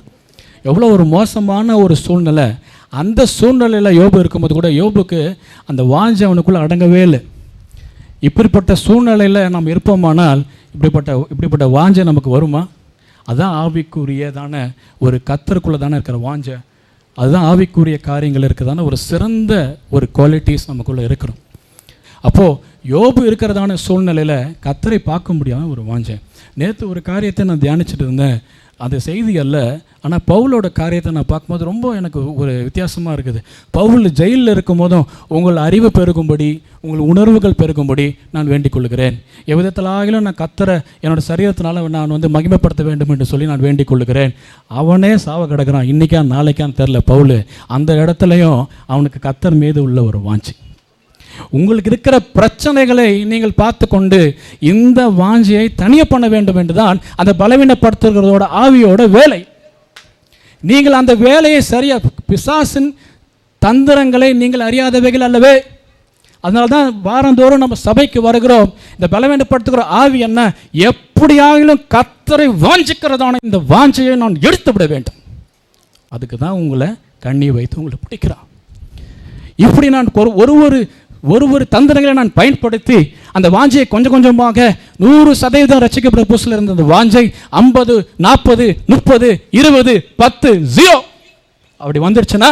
எவ்வளோ ஒரு மோசமான ஒரு சூழ்நிலை. அந்த சூழ்நிலையில் யோபு இருக்கும்போது கூட யோபுக்கு அந்த வாஞ்சி அவனுக்குள்ளே அடங்கவே இல்லை. இப்படிப்பட்ட சூழ்நிலையில் நாம் இருப்போமானால் இப்படிப்பட்ட வாஞ்சை நமக்கு வருமா? அதுதான் ஆவிக்குரியதான ஒரு கர்த்தருக்குள்ளே தானே இருக்கிற வாஞ்சை, அதுதான் ஆவிக்குரிய காரியங்கள் இருக்கிறதான ஒரு சிறந்த ஒரு குவாலிட்டிஸ் நமக்குள்ளே இருக்கிறோம். அப்போது யோபு இருக்கிறதான சூழ்நிலையில் கர்த்தரை பார்க்க முடியாமல் ஒரு வாஞ்சை. நேற்று ஒரு காரியத்தை நான் தியானிச்சுட்டு இருந்தேன், அந்த செய்தி அல்ல, ஆனால் பவுலோட காரியத்தை நான் பார்க்கும்போது ரொம்ப எனக்கு ஒரு வித்தியாசமாக இருக்குது. பவுல் ஜெயிலில் இருக்கும் போதும் உங்கள் அறிவு பெருகும்படி, உங்கள் உணர்வுகள் பெருகும்படி நான் வேண்டிக் கொள்கிறேன். எவ்விதத்தில் ஆகிலும் நான் கர்த்தரை என்னோடய சரீரத்தினால நான் வந்து மகிமைப்படுத்த வேண்டும் என்று சொல்லி நான் வேண்டிக் கொள்கிறேன். அவனே சாவ கிடக்கிறான், இன்றைக்கான் நாளைக்கான்னு தெரில பவுல். அந்த இடத்துலையும் அவனுக்கு கர்த்தர் மீது உள்ள ஒரு வாஞ்சி. உங்களுக்கு இருக்கிற பிரச்சனைகளை நீங்கள் பார்த்து கொண்டு இந்த வாஞ்சியை தனிய பண்ண வேண்டும் என்றுதான் அந்த பலவீனப்படுத்துகிறதோட ஆவியோட வேலை. நீங்கள் அந்த வேலையை சரியா, பிசாசின் தந்திரங்களை நீங்கள் அறியாதவைகள் அல்லவே. அதனால தான் வாரந்தோறும் நம்ம சபைக்கு வருகிறோம். இந்த பலவீனப்படுத்துகிற ஆவி என்ன, எப்படியாகிலும் கர்த்தரை வாஞ்சிக்கிறதான இந்த வாஞ்சையை நான் எடுத்து விட வேண்டும். அதுக்கு தான் உங்களை கண்ணி வைத்து உங்களை பிடிக்கிறான். இப்படி நான் ஒரு தந்திரங்களை நான் பயன்படுத்தி அந்த வாஞ்சையை கொஞ்சம் கொஞ்சமாக 100% ரட்சிக்கப்பட்ட புதுசில் இருந்த அந்த வாஞ்சை 50, 40, 30, 20, 10, 0 அப்படி வந்துடுச்சுன்னா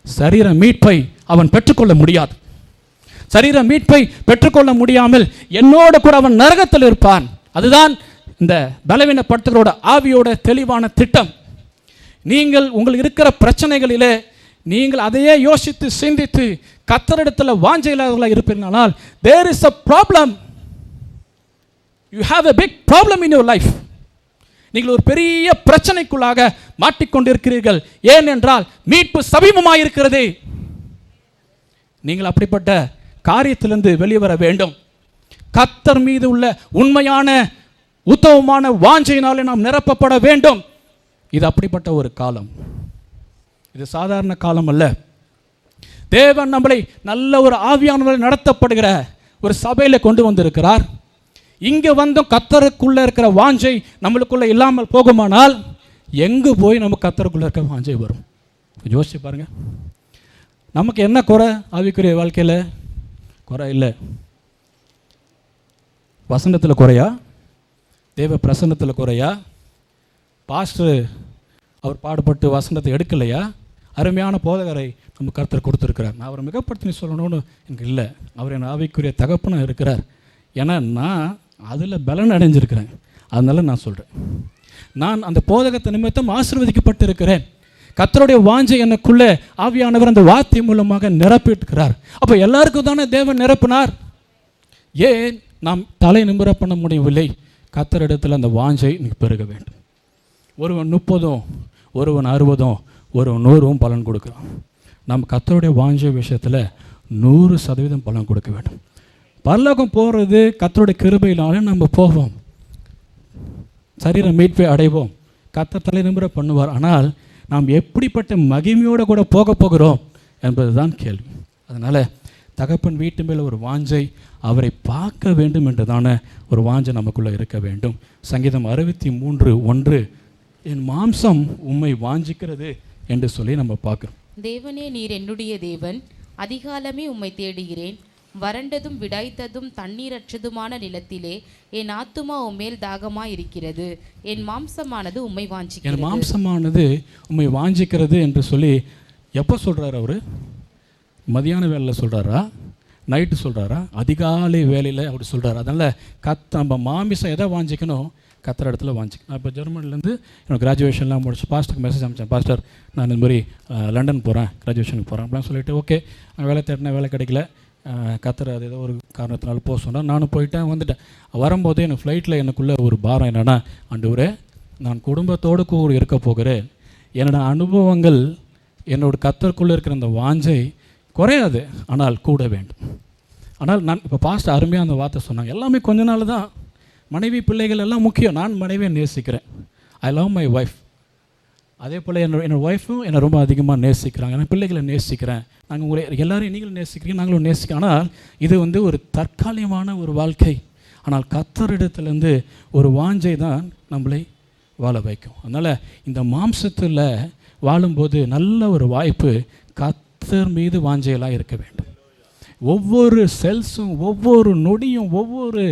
சரீர மீட்பை அவன் பெற்றுக்கொள்ள முடியாது. சரீர மீட்பை பெற்றுக்கொள்ள முடியாமல் என்னோட கூட அவன் நரகத்தில் இருப்பான். அதுதான் இந்த பலவீனப்படுத்துகிறோட ஆவியோட தெளிவான திட்டம். நீங்கள் உங்களுக்கு இருக்கிற பிரச்சனைகளிலே நீங்கள் அதையே யோசித்து சிந்தித்து கர்த்தரிடத்தில் வாஞ்சை இல்லாதவர்களாக இருப்பீர்களானால் there is a problem, you have a big problem in your life. நீங்கள் ஒரு பெரிய பிரச்சனைக்குள்ளாக மாட்டிக்கொண்டிருக்கிறீர்கள். ஏனென்றால் மீட்பு சமீபமாக இருக்கிறது. நீங்கள் அப்படிப்பட்ட காரியத்திலிருந்து வெளியே வர வேண்டும். கர்த்தர் மீது உள்ள உண்மையான உத்தமமான வாஞ்சையினாலே நாம் நிரப்பப்பட வேண்டும். இது அப்படிப்பட்ட ஒரு காலம், இது சாதாரண காலம் அல்ல. தேவன் நம்மளை நல்ல ஒரு ஆவியானவரை நடத்தப்படுகிற ஒரு சபையில் கொண்டு வந்திருக்கிறார். இங்கே வந்தும் கர்த்தருக்குள்ளே இருக்கிற வாஞ்சை நம்மளுக்குள்ளே இல்லாமல் போகுமானால் எங்கே போய் நம்ம கர்த்தருக்குள்ளே இருக்கிற வாஞ்சை வரும்? யோசிச்சு பாருங்கள். நமக்கு என்ன குறை ஆவிக்குரிய வாழ்க்கையில்? குறை இல்லை. வசனத்தில் குறையா? தேவ பிரசன்னத்தில் குறையா? பாஸ்டர் அவர் பாடுபட்டு வசனத்தை எடுக்கலையா? அருமையான போதகரை நம்ம கர்த்தர் கொடுத்துருக்கிறார். நான் அவரை மிகப்படுத்தி சொல்லணும்னு எனக்கு இல்லை. அவர் என் ஆவிக்குரிய தகப்பனாக இருக்கிறார். ஏன்னா நான் அதில் பலன் அடைஞ்சிருக்கிறேன். அதனால் நான் சொல்கிறேன், நான் அந்த போதகத்தை நிமித்தம் ஆசீர்வதிக்கப்பட்டு இருக்கிறேன். கர்த்தருடைய வாஞ்சை எனக்குள்ளே ஆவியானவர் அந்த வார்த்தை மூலமாக நிரப்பிட்டுக்கிறார். அப்போ எல்லாருக்கும் தானே தேவன் நிரப்பினார். ஏன் நாம் தலை நிமிர பண்ண முடியவில்லை? கர்த்தரிடத்தில் அந்த வாஞ்சை பெருக வேண்டும். ஒருவன் 30, ஒருவன் 60, ஒருவன் 100 பலன் கொடுக்குறான். நம்ம கர்த்தருடைய வாஞ்சை விஷயத்தில் 100% பலன் கொடுக்க வேண்டும். பரலோகம் போகிறது கர்த்தருடைய கிருபையினாலே நம்ம போவோம், சரீரம் மீட்பை அடைவோம், கர்த்தர் தலை நிமிர பண்ணுவார். ஆனால் நாம் எப்படிப்பட்ட மகிமையோடு கூட போகிறோம் என்பது தான் கேள்வி. அதனால் தகப்பன் வீட்டு மேல் ஒரு வாஞ்சை, அவரை பார்க்க வேண்டும் என்றுதான ஒரு வாஞ்சை நமக்குள்ளே இருக்க வேண்டும். சங்கீதம் 63:1 என் மாம்சம் உம்மை வாஞ்சிக்கிறது என்று சொல்லி நம்ம பார்க்குறோம். தேவனே, நீர் என்னுடைய தேவன், அதிகாலமே உம்மை தேடுகிறேன். வறண்டதும் விடாய்த்ததும் தண்ணீரற்றதுமான நிலத்திலே என் ஆத்துமா உம்மேல் தாகமாய் இருக்கிறது. என் மாம்சமானது உம்மை வாஞ்சிக்கிறது. என் மாம்சமானது உம்மை வாஞ்சிக்கிறது என்று சொல்லி எப்போ சொல்கிறார்? அவர் மதியான வேலையில் சொல்கிறாரா, நைட்டு சொல்கிறாரா, அதிகாலை வேலையில் அவர் சொல்கிறார்? அதனால் நம்ம மாமிசம் எதை வாஞ்சிக்கணும்? கர்த்தர் இடத்துல வாஞ்சிக்கணும். நான் இப்போ ஜெர்மனிலேருந்து என்னோட கிராஜுவேஷன்லாம் முடிச்சு பாஸ்டருக்கு மெசேஜ் அனுப்பிச்சேன். பாஸ்டர், நான் இந்த மாதிரி லண்டன் போகிறேன், கிராஜுவேஷனுக்கு போகிறேன் அப்படிலாம் சொல்லிவிட்டு, ஓகே வேலை தேடினேன், வேலை கிடைக்கல, கர்த்தர் அது ஏதோ ஒரு காரணத்தினால போக சொன்னால் நானும் போயிட்டேன், வந்துட்டேன். வரும்போது எனக்கு ஃப்ளைட்டில் எனக்குள்ளே ஒரு பாரம் என்னென்னா, ஆண்டவரே நான் குடும்பத்தோடு கூட இருக்க போகிறேன், என்னோட அனுபவங்கள் என்னோட கர்த்தருக்குள்ளே இருக்கிற அந்த வாஞ்சை குறையாது, ஆனால் கூட வேண்டும். ஆனால் நான் இப்போ பாஸ்டர் அருமையாக அந்த வார்த்தை சொன்னாங்க. எல்லாமே கொஞ்ச நாள் தான். மனைவி பிள்ளைகள் எல்லாம் முக்கியம். நான் மனைவியை நேசிக்கிறேன், ஐ லவ் மை ஒய்ஃப். அதே போல் என்னோட ஒய்ஃபும் என்னை ரொம்ப அதிகமாக நேசிக்கிறாங்க, நான் பிள்ளைகளை நேசிக்கிறேன், நாங்கள் உங்களை எல்லாரையும் நீங்களும் நேசிக்கிறீங்க, நாங்களும் நேசிக்கிறோம். ஆனால் இது ஒரு தற்காலிகமான ஒரு வாழ்க்கை. ஆனால் கர்த்தரிடத்துலேருந்து ஒரு வாஞ்சை தான் நம்மளை வாழ வைக்கும். அதனால் இந்த மாம்சத்தில் வாழும்போது நல்ல ஒரு வாய்ப்பு கர்த்தர் மீது வாஞ்சையெல்லாம் இருக்க வேண்டும். ஒவ்வொரு செல்ஸும், ஒவ்வொரு நொடியும், ஒவ்வொரு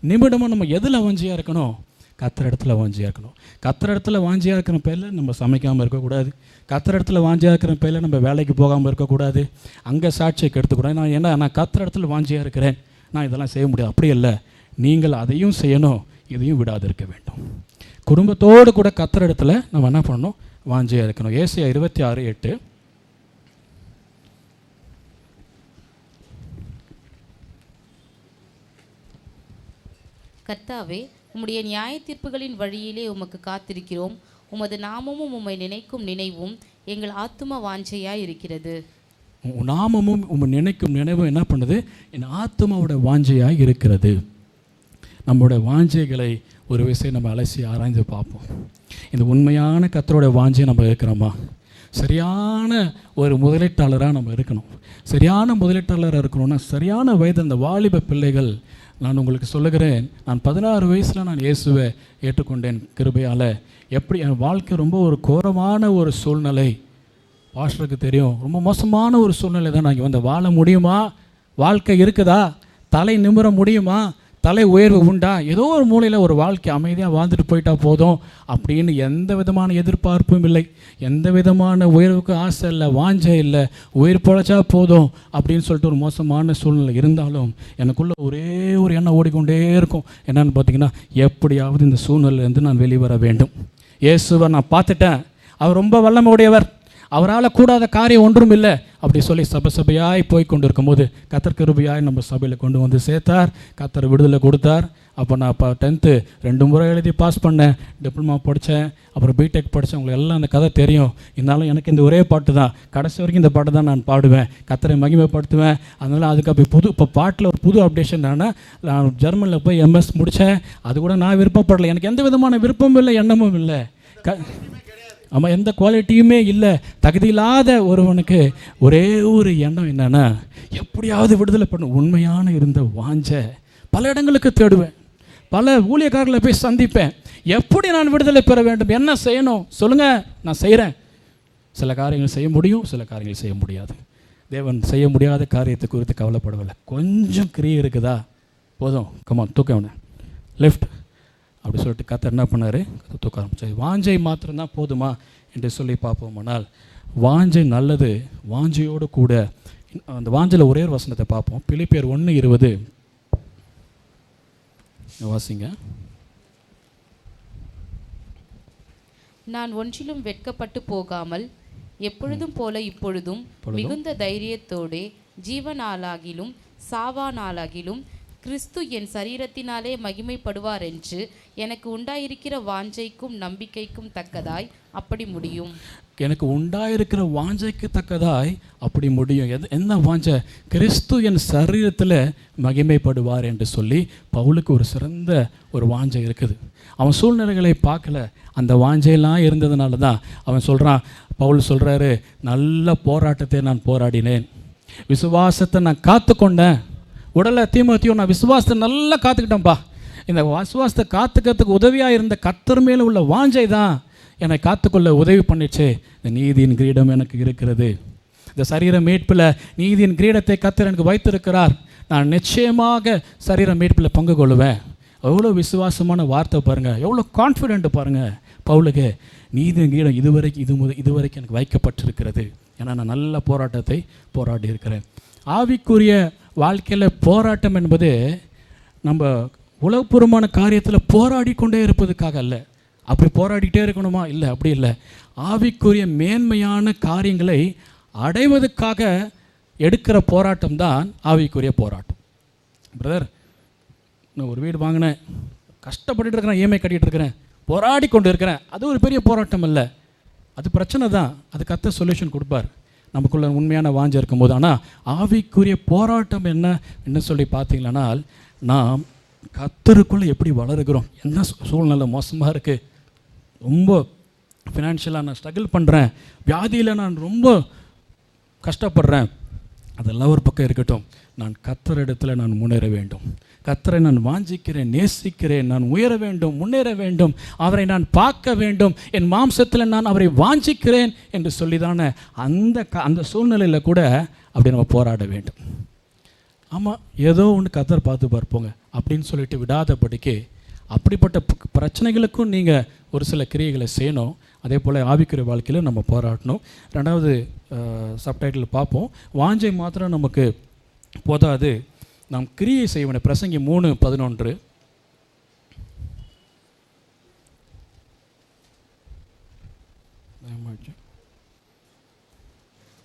நிமிடமும் நம்ம எதில் வாஞ்சியாக இருக்கணும்? கர்த்தர் இடத்துல வாஞ்சியாக இருக்கணும். கர்த்தர் இடத்துல வாஞ்சியாக இருக்கிற பேரில் நம்ம சமைக்காமல் இருக்கக்கூடாது. கர்த்தர் இடத்துல வாஞ்சியாக இருக்கிற பேரில் நம்ம வேலைக்கு போகாமல் இருக்கக்கூடாது. அங்கே சாட்சியை கெடுத்துக்கூடாது. நான் கர்த்தர் இடத்துல வாஞ்சியாக இருக்கிறேன், நான் இதெல்லாம் செய்ய முடியாது, அப்படி இல்லை. நீங்கள் அதையும் செய்யணும், இதையும் விடாது இருக்க வேண்டும். குடும்பத்தோடு கூட கர்த்தர் இடத்துல நம்ம என்ன பண்ணணும்? வாஞ்சியாக இருக்கணும். ஏசாயா 26:8 கர்த்தாவே, உம்முடைய நியாய தீர்ப்புகளின் வழியிலே உமக்கு காத்திருக்கிறோம். உமது நாமமும் உம்மை நினைக்கும் நினைவும் எங்கள் ஆத்தும வாஞ்சையாய் இருக்கிறது. நாமமும் உம்மை நினைக்கும் நினைவும் என்ன பண்ணுது? என் ஆத்துமாவோட வாஞ்சையாய் இருக்கிறது. நம்மளோட வாஞ்சைகளை ஒரு விஷயம் நம்ம அலசி ஆராய்ந்து பார்ப்போம். இந்த உண்மையான கர்த்தரோட வாஞ்சை நம்ம இருக்கிறோமா? சரியான ஒரு முதலீட்டாளராக நம்ம இருக்கணும். சரியான முதலீட்டாளராக இருக்கணும்னா சரியான வயது அந்த வாலிப பிள்ளைகள், நான் உங்களுக்கு சொல்லுகிறேன், நான் 16 வயசில் நான் இயேசுவை ஏற்றுக்கொண்டேன் கிருபையால். எப்படி என் வாழ்க்கை ரொம்ப ஒரு கோரமான ஒரு சூழ்நிலை, பாஸ்டருக்கு தெரியும், ரொம்ப மோசமான ஒரு சூழ்நிலை தான். நான் இங்கே வாழ முடியுமா? வாழ்க்கை இருக்குதா? தலை நிமிர முடியுமா? தலை உயர்வு உண்டா? ஏதோ ஒரு மூலையில் ஒரு வாழ்க்கை அமைதியாக வாழ்ந்துட்டு போயிட்டா போதும் அப்படின்னு எந்த விதமான எதிர்பார்ப்பும் இல்லை, எந்த விதமான உயர்வுக்கு ஆசை இல்லை, வாஞ்சை இல்லை, உயிர் பொழைச்சா போதும் அப்படின்னு சொல்லிட்டு ஒரு மோசமான சூழ்நிலை இருந்தாலும் எனக்குள்ளே ஒரே ஒரு எண்ணம் ஓடிக்கொண்டே இருக்கும். என்னென்னு பார்த்தீங்கன்னா, எப்படியாவது இந்த சூழ்நிலையிலேருந்து நான் வெளிவர வேண்டும். இயேசுவை நான் பார்த்துட்டேன், அவர் ரொம்ப வல்லமை உடையவர், அவரால் கூடாத காரியம் ஒன்றும் இல்லை அப்படி சொல்லி சபையாய் போய் கொண்டு இருக்கும்போது கர்த்தர் கிருபையாய் நம்ம சபையில் கொண்டு வந்து சேர்த்தார். கர்த்தர் விடுதலை கொடுத்தார். அப்போ நான் இப்போ 10th 2 முறை எழுதி பாஸ் பண்ணேன், டிப்ளமா படித்தேன், அப்புறம் பிடெக் படித்தேன். உங்களுக்கு எல்லாம் அந்த கதை தெரியும். இருந்தாலும் எனக்கு இந்த ஒரே பாட்டு தான், கடைசி வரைக்கும் இந்த பாட்டு தான் நான் பாடுவேன், கர்த்தரை மகிமைப்படுத்துவேன். அதனால் அதுக்கு இப்போ பாட்டில் ஒரு புது அப்டேஷன் என்னன்னா, நான் ஜெர்மனியில் போய் MS முடித்தேன். அது கூட நான் விருப்பப்படலை, எனக்கு எந்த விதமான விருப்பமும் இல்லை, எண்ணமும் இல்லை. ஆமாம், எந்த குவாலிட்டியுமே இல்லை, தகுதி இல்லாத ஒருவனுக்கு ஒரே ஒரு எண்ணம் என்னன்னா, எப்படியாவது விடுதலை பண்ண. உண்மையான இருந்த வாஞ்ச பல இடங்களுக்கு தேடுவேன், பல ஊழியக்காரர்களை போய் சந்திப்பேன். எப்படி நான் விடுதலை பெற வேண்டும், என்ன செய்யணும் சொல்லுங்கள், நான் செய்கிறேன். சில காரியங்கள் செய்ய முடியும், சில காரியங்கள் செய்ய முடியாது. தேவன் செய்ய முடியாத காரியத்தை குறித்து கவலைப்படவில்லை. கொஞ்சம் கிரியை இருக்குதா போதும், கமான் தூக்க லெஃப்ட் அப்படி சொல்லிட்டு கர்த்தர் என்ன பண்ணார், தூக்க ஆரம்பிச்சார். வாஞ்சை மாத்திரம்தான் போதுமா என்று சொல்லி பார்ப்போமானால், வாஞ்சை நல்லது. வாஞ்சையோடு கூட அந்த வாஞ்சையில் ஒரே ஒரு வசனத்தை பார்ப்போம். பிலிப்பியர் 1:20 வாசிங்க. நான் ஒன்றிலும் வெட்கப்பட்டு போகாமல் எப்பொழுதும் போல இப்பொழுதும் மிகுந்த தைரியத்தோடு ஜீவனாலாகிலும் சாவானாலாகிலும் கிறிஸ்து என் சரீரத்தினாலே மகிமைப்படுவார் என்று எனக்கு உண்டாயிருக்கிற வாஞ்சைக்கும் நம்பிக்கைக்கும் தக்கதாய் அப்படி முடியும். எனக்கு உண்டாயிருக்கிற வாஞ்சைக்கு தக்கதாய் அப்படி முடியும். என்ன வாஞ்சை? கிறிஸ்து என் சரீரத்தில் மகிமைப்படுவார் என்று சொல்லி பவுலுக்கு ஒரு சிறந்த ஒரு வாஞ்சை இருக்குது. அவன் சூழ்நிலைகளை பார்க்கல, அந்த வாஞ்சையெல்லாம் இருந்ததுனால தான் அவன் சொல்கிறான். பவுல் சொல்கிறாரு, நல்ல போராட்டத்தை நான் போராடினேன், விசுவாசத்தை நான் காத்து கொண்டேன். உடலை தீமோத்தேயு, நான் விசுவாசத்தை நல்லா காத்துக்கிட்டேன்ப்பா. இந்த விசுவாசத்தை காத்துக்கிறதுக்கு உதவியாக இருந்த கர்த்தர் மேலே உள்ள வாஞ்சை தான் என்னை காத்துக்கொள்ள உதவி பண்ணிச்சு. இந்த நீதியின் கிரீடம் எனக்கு இருக்கிறது. இந்த சரீர மீட்பில் நீதியின் கிரீடத்தை கர்த்தர் எனக்கு வைத்திருக்கிறார். நான் நிச்சயமாக சரீர மீட்பில் பங்கு கொள்ளுவேன். எவ்வளோ விசுவாசமான வார்த்தை பாருங்கள், எவ்வளோ கான்ஃபிடென்ட் பாருங்கள் பவுலுக்கு. நீதியின் கிரீடம் இதுவரைக்கும் எனக்கு வைக்கப்பட்டிருக்கிறது. ஏன்னா நான் நல்ல போராட்டத்தை போராடி இருக்கிறேன். ஆவிக்குரிய வாழ்க்கையில் போராட்டம் என்பது நம்ம உலகப்பூர்வமான காரியத்தில் போராடி கொண்டே இருப்பதுக்காக அல்ல. அப்படி போராடிக்கிட்டே இருக்கணுமா? இல்லை, அப்படி இல்லை. ஆவிக்குரிய மேன்மையான காரியங்களை அடைவதற்காக எடுக்கிற போராட்டம் தான் ஆவிக்குரிய போராட்டம். பிரதர், நான் ஒரு வீடு வாங்கினேன், கஷ்டப்பட்டுட்டு இருக்கிறேன், இஎம்ஐ கட்டிகிட்டு இருக்கிறேன், போராடி கொண்டு இருக்கிறேன், அது ஒரு பெரிய போராட்டம் இல்லை. அது பிரச்சனை தான், அது கர்த்தர் சொல்யூஷன் கொடுப்பார் நமக்குள்ள உண்மையான வாஞ்சை இருக்கும்போது. ஆனால் ஆவிக்குரிய போராட்டம் என்ன சொல்லி பார்த்தீங்களானால், நாம் கர்த்தருக்குள்ளே எப்படி வளருகிறோம். என்ன சூழ்நிலை மோசமாக இருக்குது, ரொம்ப ஃபினான்ஷியலாக நான் ஸ்ட்ரகிள் பண்ணுறேன், வியாதியில் நான் ரொம்ப கஷ்டப்படுறேன், அதெல்லாம் ஒரு பக்கம் இருக்கட்டும். நான் கர்த்தரிடத்தில் நான் முன்னேற வேண்டும், கர்த்தரை நான் வாஞ்சிக்கிறேன், நேசிக்கிறேன், நான் உயர வேண்டும், முன்னேற வேண்டும், அவரை நான் பார்க்க வேண்டும், என் மாம்சத்தில் நான் அவரை வாஞ்சிக்கிறேன் என்று சொல்லிதானே அந்த சூழ்நிலையில் கூட அப்படி நம்ம போராட வேண்டும். ஆமாம், ஏதோ ஒன்று கர்த்தர் பார்த்து பார்ப்போங்க அப்படின்னு சொல்லிட்டு விடாதபடிக்கு அப்படிப்பட்ட பிரச்சனைகளுக்கும் நீங்கள் ஒரு சில கிரியைகளை செய்யணும். அதே போல் ஆவிக்குரிய வாழ்க்கையில் நம்ம போராடணும். ரெண்டாவது சப்டைட்டில் பார்ப்போம். வாஞ்சை மாத்திரம் நமக்கு போதாது, நாம் கிரியை செய்வன. பிரசங்கி 3:11.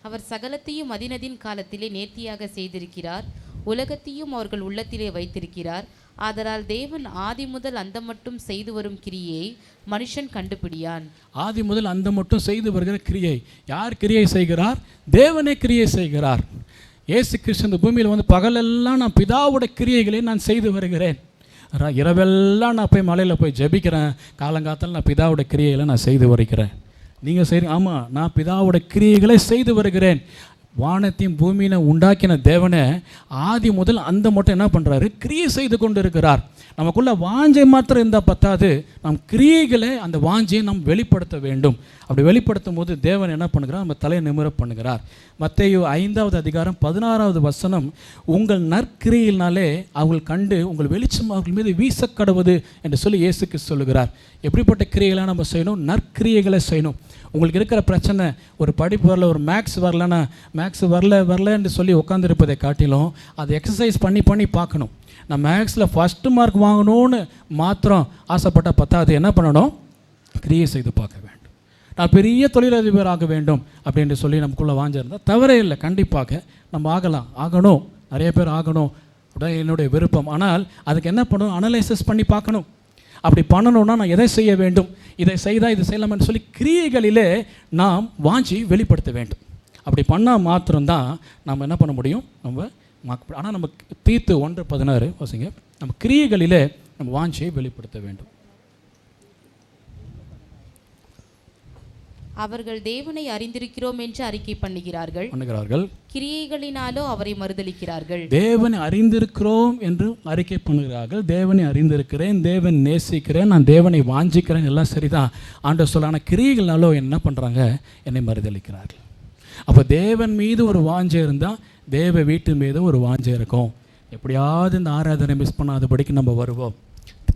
அவர் சகலத்தையும் அதினதின் காலத்திலே நேர்த்தியாக செய்திருக்கிறார், உலகத்தையும் அவர்கள் உள்ளத்திலே வைத்திருக்கிறார். ஆதலால் தேவன் ஆதி முதல் அந்த மட்டும் செய்து வரும் கிரியை மனுஷன் கண்டுபிடியான். ஆதி முதல் அந்த மட்டும் செய்து வருகிற கிரியை யார் கிரியை செய்கிறார்? தேவனே கிரியை செய்கிறார். இயேசு கிறிஸ்து இந்த பூமியில் வந்து பகலெல்லாம் நான் பிதாவோட கிரியைகளை நான் செய்து வருகிறேன், இரவெல்லாம் நான் போய் மலையில் போய் ஜெபிக்கிறேன், காலங்காத்தால் நான் பிதாவோட கிரியைகளை நான் செய்து வருகிறேன். நீங்கள் செய்கிறீங்க, ஆமாம், நான் பிதாவோட கிரியைகளை செய்து வருகிறேன். வானத்தையும் பூமியில் உண்டாக்கின தேவனை ஆதி முதல் அந்த மட்டும் என்ன பண்ணுறாரு? கிரியை செய்து கொண்டு இருக்கிறார். நமக்குள்ள வாஞ்சை மாத்திரம் இருந்தால் பத்தாது, நம் கிரியைகளை அந்த வாஞ்சையை நாம் வெளிப்படுத்த வேண்டும். அப்படி வெளிப்படுத்தும் போது தேவன் என்ன பண்ணுகிறார்? நம்ம தலையை நிமிர பண்ணுகிறார். மத்தேயு 5:16 உங்கள் நற்கிரியினாலே அவர்கள் கண்டு உங்கள் வெளிச்சம் அவர்கள் மீது வீசக்கடவுது என்று சொல்லி இயேசுக்கு சொல்லுகிறார். எப்படிப்பட்ட கிரியைகளை நம்ம செய்யணும்? நற்கிரியைகளை செய்யணும். உங்களுக்கு இருக்கிற பிரச்சனை, ஒரு படிப்பு வரல, ஒரு மேக்ஸ் வரலன்னா மேக்ஸ் வரல என்று சொல்லி உட்காந்துருப்பதை காட்டிலும் அதை எக்ஸசைஸ் பண்ணி பார்க்கணும். நான் மேக்ஸில் ஃபஸ்ட்டு மார்க் வாங்கணும்னு மாத்திரம் ஆசைப்பட்டால் பத்தாது, என்ன பண்ணணும்? கிரியை செய்து பார்க்க வேண்டும். நான் பெரிய தொழிலதிபர் ஆக வேண்டும் அப்படின்னு சொல்லி நமக்குள்ளே வாஞ்சிருந்தால் தவறே இல்லை, கண்டிப்பாக நம்ம ஆகணும், நிறைய பேர் ஆகணும் அப்படின் என்னுடைய விருப்பம். ஆனால் அதுக்கு என்ன பண்ணணும்? அனலைசிஸ் பண்ணி பார்க்கணும். அப்படி பண்ணணும்னா நான் எதை செய்ய வேண்டும், இதை செய்தால் இது செய்யலாம்னு சொல்லி கிரியைகளிலே நாம் வாஞ்சி வெளிப்படுத்த வேண்டும். அப்படி பண்ணால் மாத்திரம்தான் நம்ம என்ன பண்ண முடியும்? ஆனால் நம்ம தீத்து 1:16 வாசிங்க. நம்ம கிரியைகளிலே நம்ம வாஞ்சியை வெளிப்படுத்த வேண்டும். அவர்கள் தேவனை அறிந்திருக்கிறோம் என்று அறிக்கை பண்ணுகிறார்கள், கிரியைகளினாலோ அவரை மறுதலிக்கிறார்கள். தேவனை அறிந்திருக்கிறோம் என்று அறிக்கை பண்ணுகிறார்கள். தேவனை அறிந்திருக்கிறேன், தேவன் நேசிக்கிறேன், நான் தேவனை வாஞ்சிக்கிறேன், எல்லாம் சரிதான். ஆண்டவர் சொல்ல, ஆனால் கிரியைகள்னாலோ என்ன பண்ணுறாங்க? என்னை மறுதலிக்கிறார்கள். அப்போ தேவன் மீது ஒரு வாஞ்சை இருந்தால் தேவ வீட்டு மீது ஒரு வாஞ்சை இருக்கும். எப்படியாவது இந்த ஆராதனை மிஸ் பண்ணாதபடிக்கு நம்ம வருவோம்.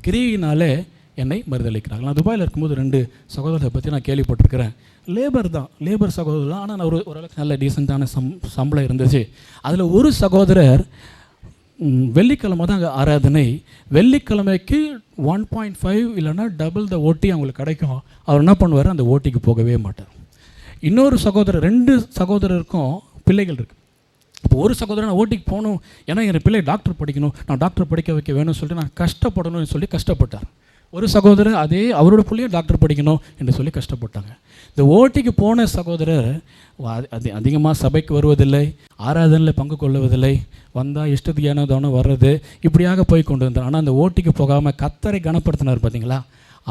கிரியினாலே என்னை மறுதளிக்கிறாங்க. நான் துபாயில் இருக்கும்போது 2 சகோதரரை பற்றி நான் கேள்விப்பட்டிருக்கிறேன். லேபர் சகோதரர் தான், ஆனால் ஓரளவுக்கு நல்ல டீசெண்டான சம்பளம் இருந்துச்சு. அதில் ஒரு சகோதரர் வெள்ளிக்கிழமை தான் அங்கே ஆராதனை, வெள்ளிக்கிழமைக்கு 1.5 இல்லைன்னா டபுள் த ஓட்டி அவங்களுக்கு கிடைக்கும். அவர் என்ன பண்ணுவார்? அந்த ஓட்டிக்கு போகவே மாட்டார். இன்னொரு சகோதரர், 2 சகோதரருக்கும் பிள்ளைகள் இருக்குது. இப்போ ஒரு சகோதரன் நான் ஓட்டிக்கு போகணும், ஏன்னா என் பிள்ளை டாக்டர் படிக்கணும், நான் டாக்டர் படிக்க வைக்க வேணும்னு சொல்லிட்டு நான் கஷ்டப்படணும்னு சொல்லி கஷ்டப்பட்டார். ஒரு சகோதரர் அதே அவரோட பிள்ளையும் டாக்டர் படிக்கணும் என்று சொல்லி கஷ்டப்பட்டாங்க. இந்த ஓட்டிக்கு போன சகோதரர் அதிகமாக சபைக்கு வருவதில்லை, ஆராதனையில் பங்கு கொள்ளுவதில்லை, வந்தால் இஷ்டத்துக்கு ஏனோ தானோ வர்றது, இப்படியாக போய் கொண்டு வந்தார். ஆனால் அந்த ஓட்டிக்கு போகாமல் கத்தரை கனப்படுத்தினார் பார்த்தீங்களா?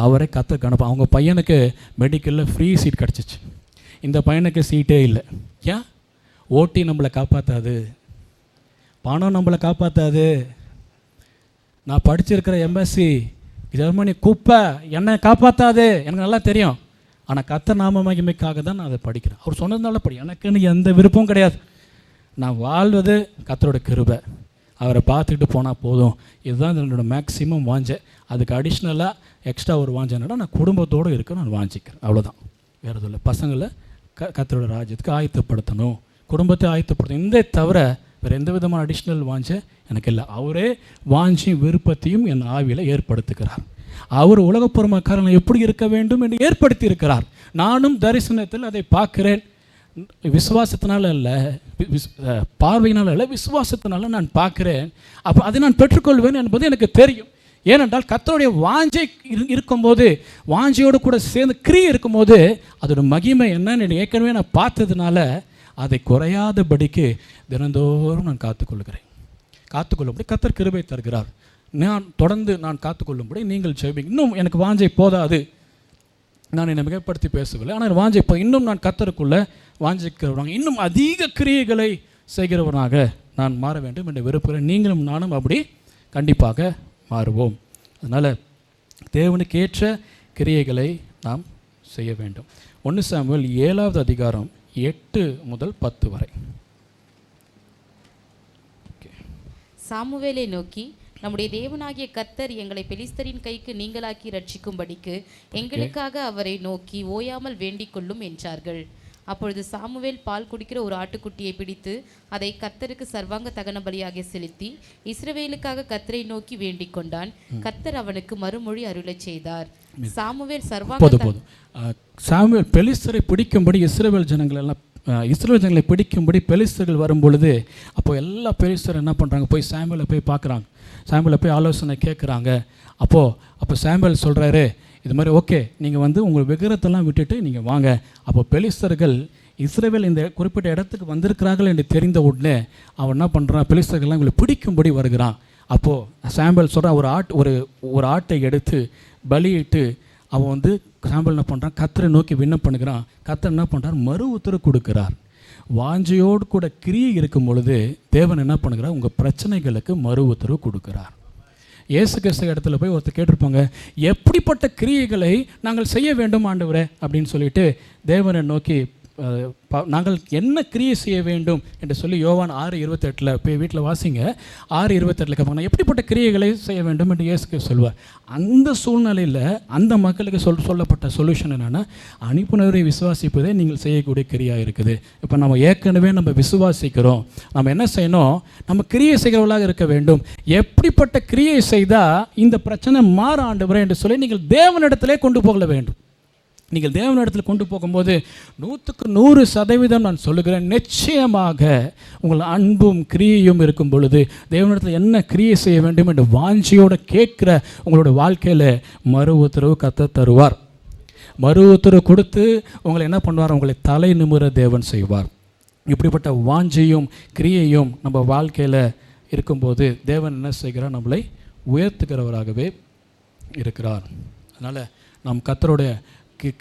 அவரை கத்தர் அவங்க பையனுக்கு மெடிக்கலில் ஃப்ரீ சீட் கிடச்சிச்சு. இந்த பையனுக்கு சீட்டே இல்லை. ஏன்? ஓட்டி நம்மளை காப்பாற்றாது, பணம் நம்மளை காப்பாற்றாது. நான் படிச்சிருக்கிற எம்எஸ்சி ஜெர்மனி குப்பை என்னை காப்பாற்றாது, எனக்கு நல்லா தெரியும். ஆனால் கர்த்தர் நாம மகிமைக்காக தான் நான் அதை படிக்கிறேன். அவர் சொன்னதுனால எனக்குன்னு எந்த விருப்பமும் கிடையாது. நான் வாழ்வது கர்த்தரோட கிருபை, அவரை பார்த்துக்கிட்டு போனால் போதும். இதுதான் என்னோடய மேக்ஸிமம் வாஞ்சை. அதுக்கு அடிஷ்னலாக எக்ஸ்ட்ரா ஒரு வாஞ்சை என்னன்னா, நான் குடும்பத்தோடு இருக்க நான் வாஞ்சிக்கிறேன், அவ்வளோதான். வேறு எதுவும் இல்லை. பசங்களை கர்த்தரோட ராஜ்யத்துக்கு ஆயத்தப்படுத்தணும், குடும்பத்தை ஆயத்தப்படுத்தணும். இந்த தவிர வேறு எந்த விதமான அடிஷ்னல் வாஞ்சை எனக்கு இல்லை. அவரே வாஞ்சியும் விருப்பத்தையும் என் ஆவியில் ஏற்படுத்துகிறார். அவர் உலகப்புறமக்காரன் எப்படி இருக்க வேண்டும் என்று ஏற்படுத்தி இருக்கிறார். நானும் தரிசனத்தில் அதை பார்க்கிறேன். விசுவாசத்தினால இல்லை, பார்வையினால் இல்லை, விசுவாசத்தினால நான் பார்க்கிறேன். அப்போ அதை நான் பெற்றுக்கொள்வேன் என்பது எனக்கு தெரியும். ஏனென்றால் கர்த்தருடைய வாஞ்சை இருக்கும்போது, வாஞ்சையோடு கூட சேர்ந்து கிரியை இருக்கும்போது அதோட மகிமை என்னன்னு ஏற்கனவே நான் பார்த்ததுனால அதை குறையாதபடிக்கு தினந்தோறும் நான் காத்துக்கொள்ளும்படி கர்த்தர் கிருபை தருகிறார். நான் தொடர்ந்து நான் காத்துக்கொள்ளும்படி நீங்கள் ஜெபிங்க. இன்னும் எனக்கு வாஞ்சை போதாது, நான் என்னை மிகப்படுத்தி பேசவில்லை, ஆனால் வாஞ்சை இன்னும் நான் கர்த்தருக்குள்ளே வாஞ்சிக்கிறவனாக, இன்னும் அதிக கிரியைகளை செய்கிறவனாக நான் மாற வேண்டும் என்று விரும்புகிறேன். நீங்களும் நானும் அப்படி கண்டிப்பாக மாறுவோம். அதனால் தேவனுக்கு ஏற்ற கிரியைகளை நாம் செய்ய வேண்டும். 1 சாமுவேல் 7வது அதிகாரம் 8 முதல் 10 வரை. சாமுவேலை நோக்கி, நம்முடைய தேவனாகிய கர்த்தர் எங்களை பெலிஸ்தரின் கைக்கு நீங்களாக்கி ரட்சிக்கும்படிக்கு எங்களுக்காக அவரை நோக்கி ஓயாமல் வேண்டிக் கொள்ளும் என்றார்கள். அப்பொழுது சாமுவேல் பால் குடிக்கிற ஒரு ஆட்டுக்குட்டியை பிடித்து அதை கர்த்தருக்கு சர்வாங்க தகன பலியாக செலுத்தி இஸ்ரவேலுக்காக கர்த்தரை நோக்கி வேண்டிக் கொண்டான். கர்த்தர் அவனுக்கு மறுமொழி அருளச் செய்தார். சாமுவேல் சாமுவேல் பெலிஸ்தரை பிடிக்கும்படி இஸ்ரவேல் ஜனங்களை பிடிக்கும்படி பெலிஸ்தர்கள் வரும்பொழுது, அப்போ எல்லா பெலிஸ்தரும் என்ன பண்ணுறாங்க? போய் சாமுவேலை போய் பார்க்குறாங்க, சாமுவேலை போய் ஆலோசனை கேட்குறாங்க. அப்போ சாமுவேல் சொல்கிறாரு, இது மாதிரி ஓகே, நீங்கள் உங்கள் விக்கிரத்தெல்லாம் விட்டுட்டு நீங்கள் வாங்க. அப்போ பெலிஸ்தர்கள் இஸ்ரவேல் இந்த குறிப்பிட்ட இடத்துக்கு வந்திருக்கிறார்கள் என்று தெரிந்த உடனே அவன் என்ன பண்ணுறான்? பெலிஸ்தர்கள்லாம் இவங்களை பிடிக்கும்படி வருகிறான். அப்போது சாமுவேல் சொல்கிறான், ஒரு ஆட்டை எடுத்து பலியிட்டு அவன் சாமுவேல் என்ன பண்ணுறான்? கர்த்தரை நோக்கி விண்ணப்பம் பண்ணுகிறான். கர்த்தர் என்ன பண்ணுறார்? மறு உத்தரவு கொடுக்கிறார். வாஞ்சையோடு கூட கிரியை இருக்கும் பொழுது தேவன் என்ன பண்ணுகிறார்? உங்கள் பிரச்சனைகளுக்கு மறு உத்தரவு கொடுக்கிறார். இயேசு கிறிஸ்து இடத்துல போய் ஒருத்தர் கேட்டிருப்பாங்க, எப்படிப்பட்ட கிரியைகளை நாங்கள் செய்ய வேண்டும் ஆண்டவரே அப்படின்னு சொல்லிட்டு தேவனை நோக்கி நாங்கள் என்ன கிரியை செய்ய வேண்டும் என்று சொல்லி யோவான் 6:28 போய் வீட்டில் வாசிங்க. 6:28 கேட்பாங்க, எப்படிப்பட்ட கிரியைகளை செய்ய வேண்டும் என்று இயேசுக்கு சொல்வார். அந்த சூழ்நிலையில் அந்த மக்களுக்கு சொல்லப்பட்ட சொல்யூஷன் என்னென்னா, அனுப்புனவரை விசுவாசிப்பதே நீங்கள் செய்யக்கூடிய கிரியாக இருக்குது. இப்போ நம்ம ஏற்கனவே விசுவாசிக்கிறோம், நம்ம என்ன செய்யணும்? நம்ம கிரியை செய்கிறவர்களாக இருக்க வேண்டும். எப்படிப்பட்ட கிரியை செய்தால் இந்த பிரச்சனை மாற ஆண்டவரே என்று சொல்லி நீங்கள் தேவனிடத்திலே கொண்டு போக வேண்டும். நீங்கள் தேவனிடத்தில் கொண்டு போகும்போது 100% நான் சொல்லுகிறேன், நிச்சயமாக உங்கள் அன்பும் கிரியையும் இருக்கும் பொழுது தேவனிடத்தில் என்ன கிரியை செய்ய வேண்டும் என்று வாஞ்சியோடு கேட்குற உங்களோட வாழ்க்கையில் மறு உத்தரவு கர்த்தர் தருவார். மறு உத்தரவு கொடுத்து உங்களை என்ன பண்ணுவார்? உங்களை தலை நிமிர தேவன் செய்வார். இப்படிப்பட்ட வாஞ்சியும் கிரியையும் நம்ம வாழ்க்கையில் இருக்கும்போது தேவன் என்ன செய்கிறார்? நம்மளை உயர்த்துகிறவராகவே இருக்கிறார். அதனால் நாம் கர்த்தருடைய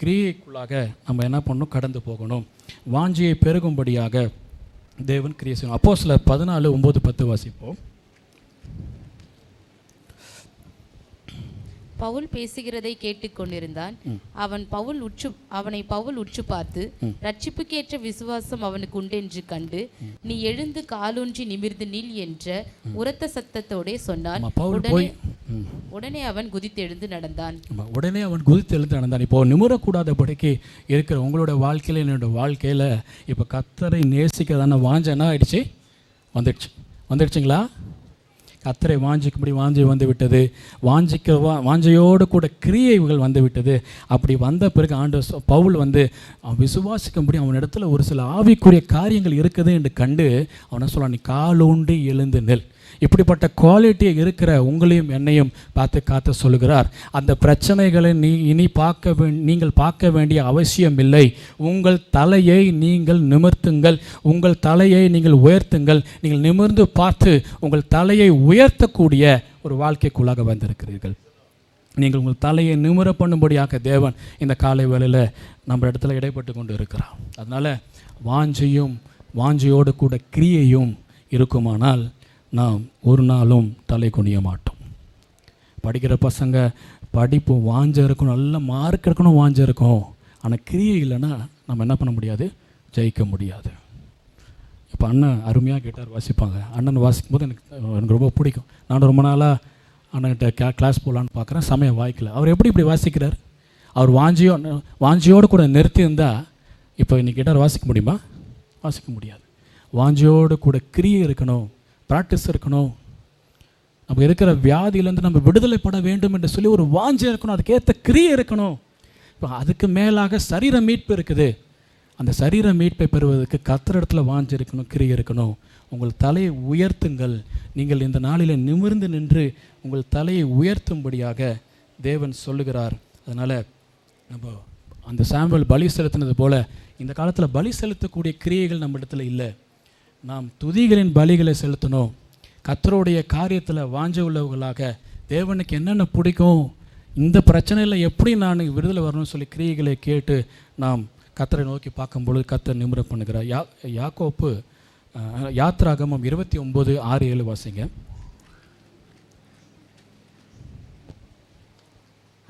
கிரியைக்குள்ளாக நம்ம என்ன பண்ணணும், கடந்து போகணும். வாஞ்சியை பெருகும்படியாக தேவன் கிரியை செய்யணும். அப்போஸ்தலர் 14:9-10 வாசிப்போம். பவுல் பேசுகிறதை கேட்டுக்கொண்டிருந்தான். அவனை பவுல் உற்று பார்த்து, ரட்சிப்புக்கேற்ற விசுவாசம் அவனுக்கு உண்டென்று கண்டு, நீ எழுந்து காலூன்றி நிமிர்ந்து நில் என்ற உரத்த சத்தத்தோடே சொன்னான். உடனே அவன் குதித்தெழுந்து நடந்தான். இப்போ நிமிரக்கூடாதபடிக்கு இருக்கிற உங்களோட வாழ்க்கையில, என்னோட வாழ்க்கையில இப்போ கர்த்தரை நேசிக்கிறதான வாஞ்சை என்ன ஆயிடுச்சு, வந்துடுச்சுங்களா? கர்த்தரை வாஞ்சிக்கும்படி வாஞ்சை வந்து விட்டது. வாஞ்சையோடு கூட கிரியைகள் வந்து விட்டது. அப்படி வந்த பிறகு ஆண்டவர் பவுல் வந்து விசுவாசிக்கும்படி அவனிடத்துல ஒரு சில ஆவிக்குரிய காரியங்கள் இருக்குது என்று கண்டு அவனை சொல்ல, நீ காலூன்றி எழுந்து நெல். இப்படிப்பட்ட குவாலிட்டியை இருக்கிற உங்களையும் என்னையும் காத்து சொல்லுகிறார். அந்த பிரச்சனைகளை நீங்கள் பார்க்க வேண்டிய அவசியம் இல்லை. உங்கள் தலையை நீங்கள் நிமிர்த்துங்கள், உங்கள் தலையை நீங்கள் உயர்த்துங்கள். நீங்கள் நிமிர்ந்து பார்த்து உங்கள் தலையை உயர்த்தக்கூடிய ஒரு வாழ்க்கைக்குள்ளாக வந்திருக்கிறீர்கள். நீங்கள் உங்கள் தலையை நிமிர பண்ணும்படியாக தேவன் இந்த காலை வேளையில் நம்ம இடத்துல இடைப்பட்டு கொண்டு இருக்கிறார். அதனால் வாஞ்சையோடு கூட கிரியையும் இருக்குமானால் நாம் ஒரு நாளும் தலை குனிய மாட்டோம். படிக்கிற பசங்க படிப்பு வாஞ்ச இருக்கணும், நல்ல மார்க் இருக்கணும், வாஞ்ச இருக்கும். ஆனால் கிரியை இல்லைன்னா நம்ம என்ன பண்ண முடியாது, ஜெயிக்க முடியாது. இப்போ அண்ணன் அருமையாக கிட்டார் வாசிப்பாங்க. அண்ணன் வாசிக்கும் போது எனக்கு ரொம்ப பிடிக்கும். நான் ரொம்ப நாளாக அண்ணன்கிட்ட கிளாஸ் போகலான்னு பார்க்குறேன், சமயம் வாய்க்கல. அவர் எப்படி இப்படி வாசிக்கிறார்? அவர் வாஞ்சியோடு கூட நிறுத்தி இருந்தால் இப்போ இன்னைக்கு கிட்டார் வாசிக்க முடியுமா? வாசிக்க முடியாது. வாஞ்சியோடு கூட கிரியை இருக்கணும், ப்ராக்டிஸ் இருக்கணும். நம்ம இருக்கிற வியாதியிலேருந்து நம்ம விடுதலைப்பட வேண்டும் என்று சொல்லி ஒரு வாஞ்சை இருக்கணும், அதுக்கேற்ற கிரியை இருக்கணும். இப்போ அதுக்கு மேலாக சரீர மீட்பு இருக்குது. அந்த சரீர மீட்பை பெறுவதற்கு கர்த்தரிடத்தில் வாஞ்சை இருக்கணும், கிரியை இருக்கணும். உங்கள் தலையை உயர்த்துங்கள். நீங்கள் இந்த நாளில் நிமிர்ந்து நின்று உங்கள் தலையை உயர்த்தும்படியாக தேவன் சொல்லுகிறார். அதனால் நம்ம அந்த சாமுவேல் பலி செலுத்தினது போல் இந்த காலத்தில் பலி செலுத்தக்கூடிய கிரியைகள் நம்ம இடத்துல இல்லை. நாம் துதிகளின் பலிகளை செலுத்தணும். கர்த்தருடைய காரியத்தில் வாஞ்ச உள்ளவர்களாக தேவனுக்கு என்னென்ன பிடிக்கும், இந்த பிரச்சனையில் எப்படி நான் விடுதலை வரணும்னு சொல்லி கிரியைகளை கேட்டு நாம் கர்த்தரை நோக்கி பார்க்கும்பொழுது கர்த்தர் நிமிர பண்ணுகிறார். யாக்கோப்பு யாத்ராகமம் 29:6-7 வாசிங்க.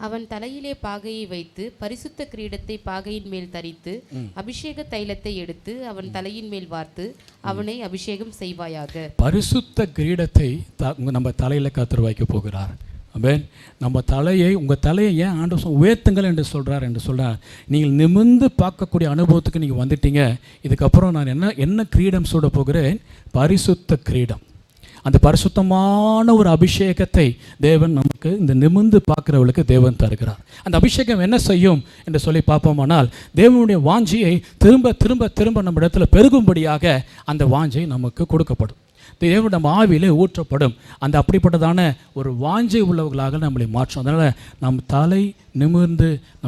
அவன் தலையிலே பாகையை வைத்து பரிசுத்த கிரீடத்தை பாகையின் மேல் தரித்து அபிஷேக தைலத்தை எடுத்து அவன் தலையின் மேல் வார்த்து அவனை அபிஷேகம் செய்வாயாக. பரிசுத்த கிரீடத்தை நம்ம தலையில கர்த்தர் வைக்க போகிறார். ஆமென். நம்ம தலையை, உங்கள் தலையை ஏன் ஆண்டவர் உயர்த்துங்கள் என்று சொல்கிறார் என்று சொல்கிறார். நீங்கள் நிமிர்ந்து பார்க்கக்கூடிய அனுபவத்துக்கு நீங்கள் வந்துட்டீங்க. இதுக்கப்புறம் நான் என்ன கிரீடம் சூட போகிறேன்? பரிசுத்த கிரீடம். அந்த பரிசுத்தமான ஒரு அபிஷேகத்தை தேவன் நமக்கு இந்த நிமிர்ந்து பார்க்குறவளுக்கு தேவன் தருகிறார். அந்த அபிஷேகம் என்ன செய்யும் என்று சொல்லி பார்ப்போமானால், தேவனுடைய வாஞ்சியை திரும்ப திரும்ப திரும்ப நம்ம இடத்துல பெருகும்படியாக அந்த வாஞ்சை நமக்கு கொடுக்கப்படும். தேவன் நம்ம ஆவியிலே ஊற்றப்படும். அந்த அப்படிப்பட்டதான ஒரு வாஞ்சை உள்ளவர்களாக நம்மளை மாற்றும். அதனால் நம்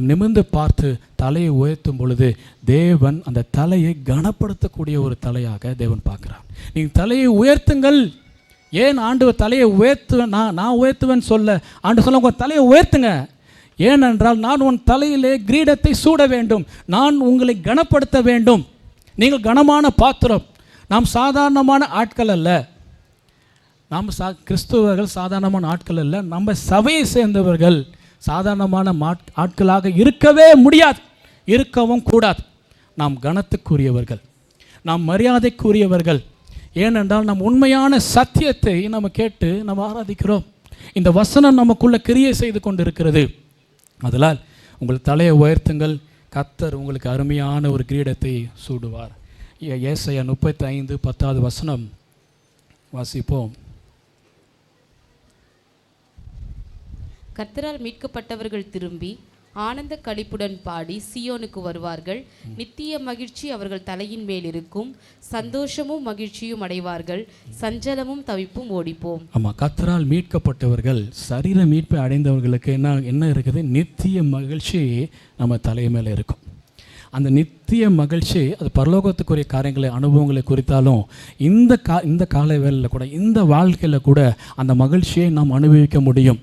நிமிர்ந்து பார்த்து தலையை உயர்த்தும் பொழுது தேவன் அந்த தலையை கனப்படுத்தக்கூடிய ஒரு தலையாக தேவன் பார்க்கிறார். நீங்கள் தலையை உயர்த்துங்கள். ஏன் ஆண்டவர் தலையை நான் உயர்த்துவேன் சொல்ல ஆண்டு சொல்ல, உங்கள் தலையை உயர்த்துங்க. ஏனென்றால் நான் உன் தலையிலே கிரீடத்தை சூட வேண்டும், நான் உங்களை கனப்படுத்த வேண்டும். நீங்கள் கனமான பாத்திரம். நாம் சாதாரணமான ஆட்கள் அல்ல. நாம் கிறிஸ்துவர்கள் சாதாரணமான ஆட்கள் அல்ல. நம்ம சபையை சேர்ந்தவர்கள் சாதாரணமான ஆட்களாக இருக்கவே முடியாது, இருக்கவும் கூடாது. நாம் கனத்துக்குரியவர்கள், நாம் மரியாதைக்குரியவர்கள். ஏனென்றால் நம் உண்மையான சத்தியத்தை நம்ம கேட்டு நம்ம ஆராதிக்கிறோம். இந்த வசனம் நமக்குள்ள கிரியை செய்து கொண்டு இருக்கிறது. அதனால் உங்கள் தலையை உயர்த்துங்கள். கர்த்தர் உங்களுக்கு அருமையான ஒரு கிரீடத்தை சூடுவார். ஏசாயா 35:10 வாசிப்போம். கர்த்தரால் மீட்கப்பட்டவர்கள் திரும்பி ஆனந்த களிப்புடன் பாடி சியோனுக்கு வருவார்கள். நித்திய மகிழ்ச்சி அவர்கள் தலையின் மேல் இருக்கும். சந்தோஷமும் மகிழ்ச்சியும் அடைவார்கள். சஞ்சலமும் தவிப்பும் ஓடிப்போம். ஆமாம், கர்த்தரால் மீட்கப்பட்டவர்கள், சரீர மீட்பை அடைந்தவர்களுக்கு என்ன இருக்குது? நித்திய மகிழ்ச்சி நம்ம தலை மேலே இருக்கும். அந்த நித்திய மகிழ்ச்சி அது பரலோகத்துக்குரிய காரியங்களை, அனுபவங்களை குறித்தாலும் இந்த கால வேளையில் கூட, இந்த வாழ்க்கையில் கூட அந்த மகிழ்ச்சியை நாம் அனுபவிக்க முடியும்.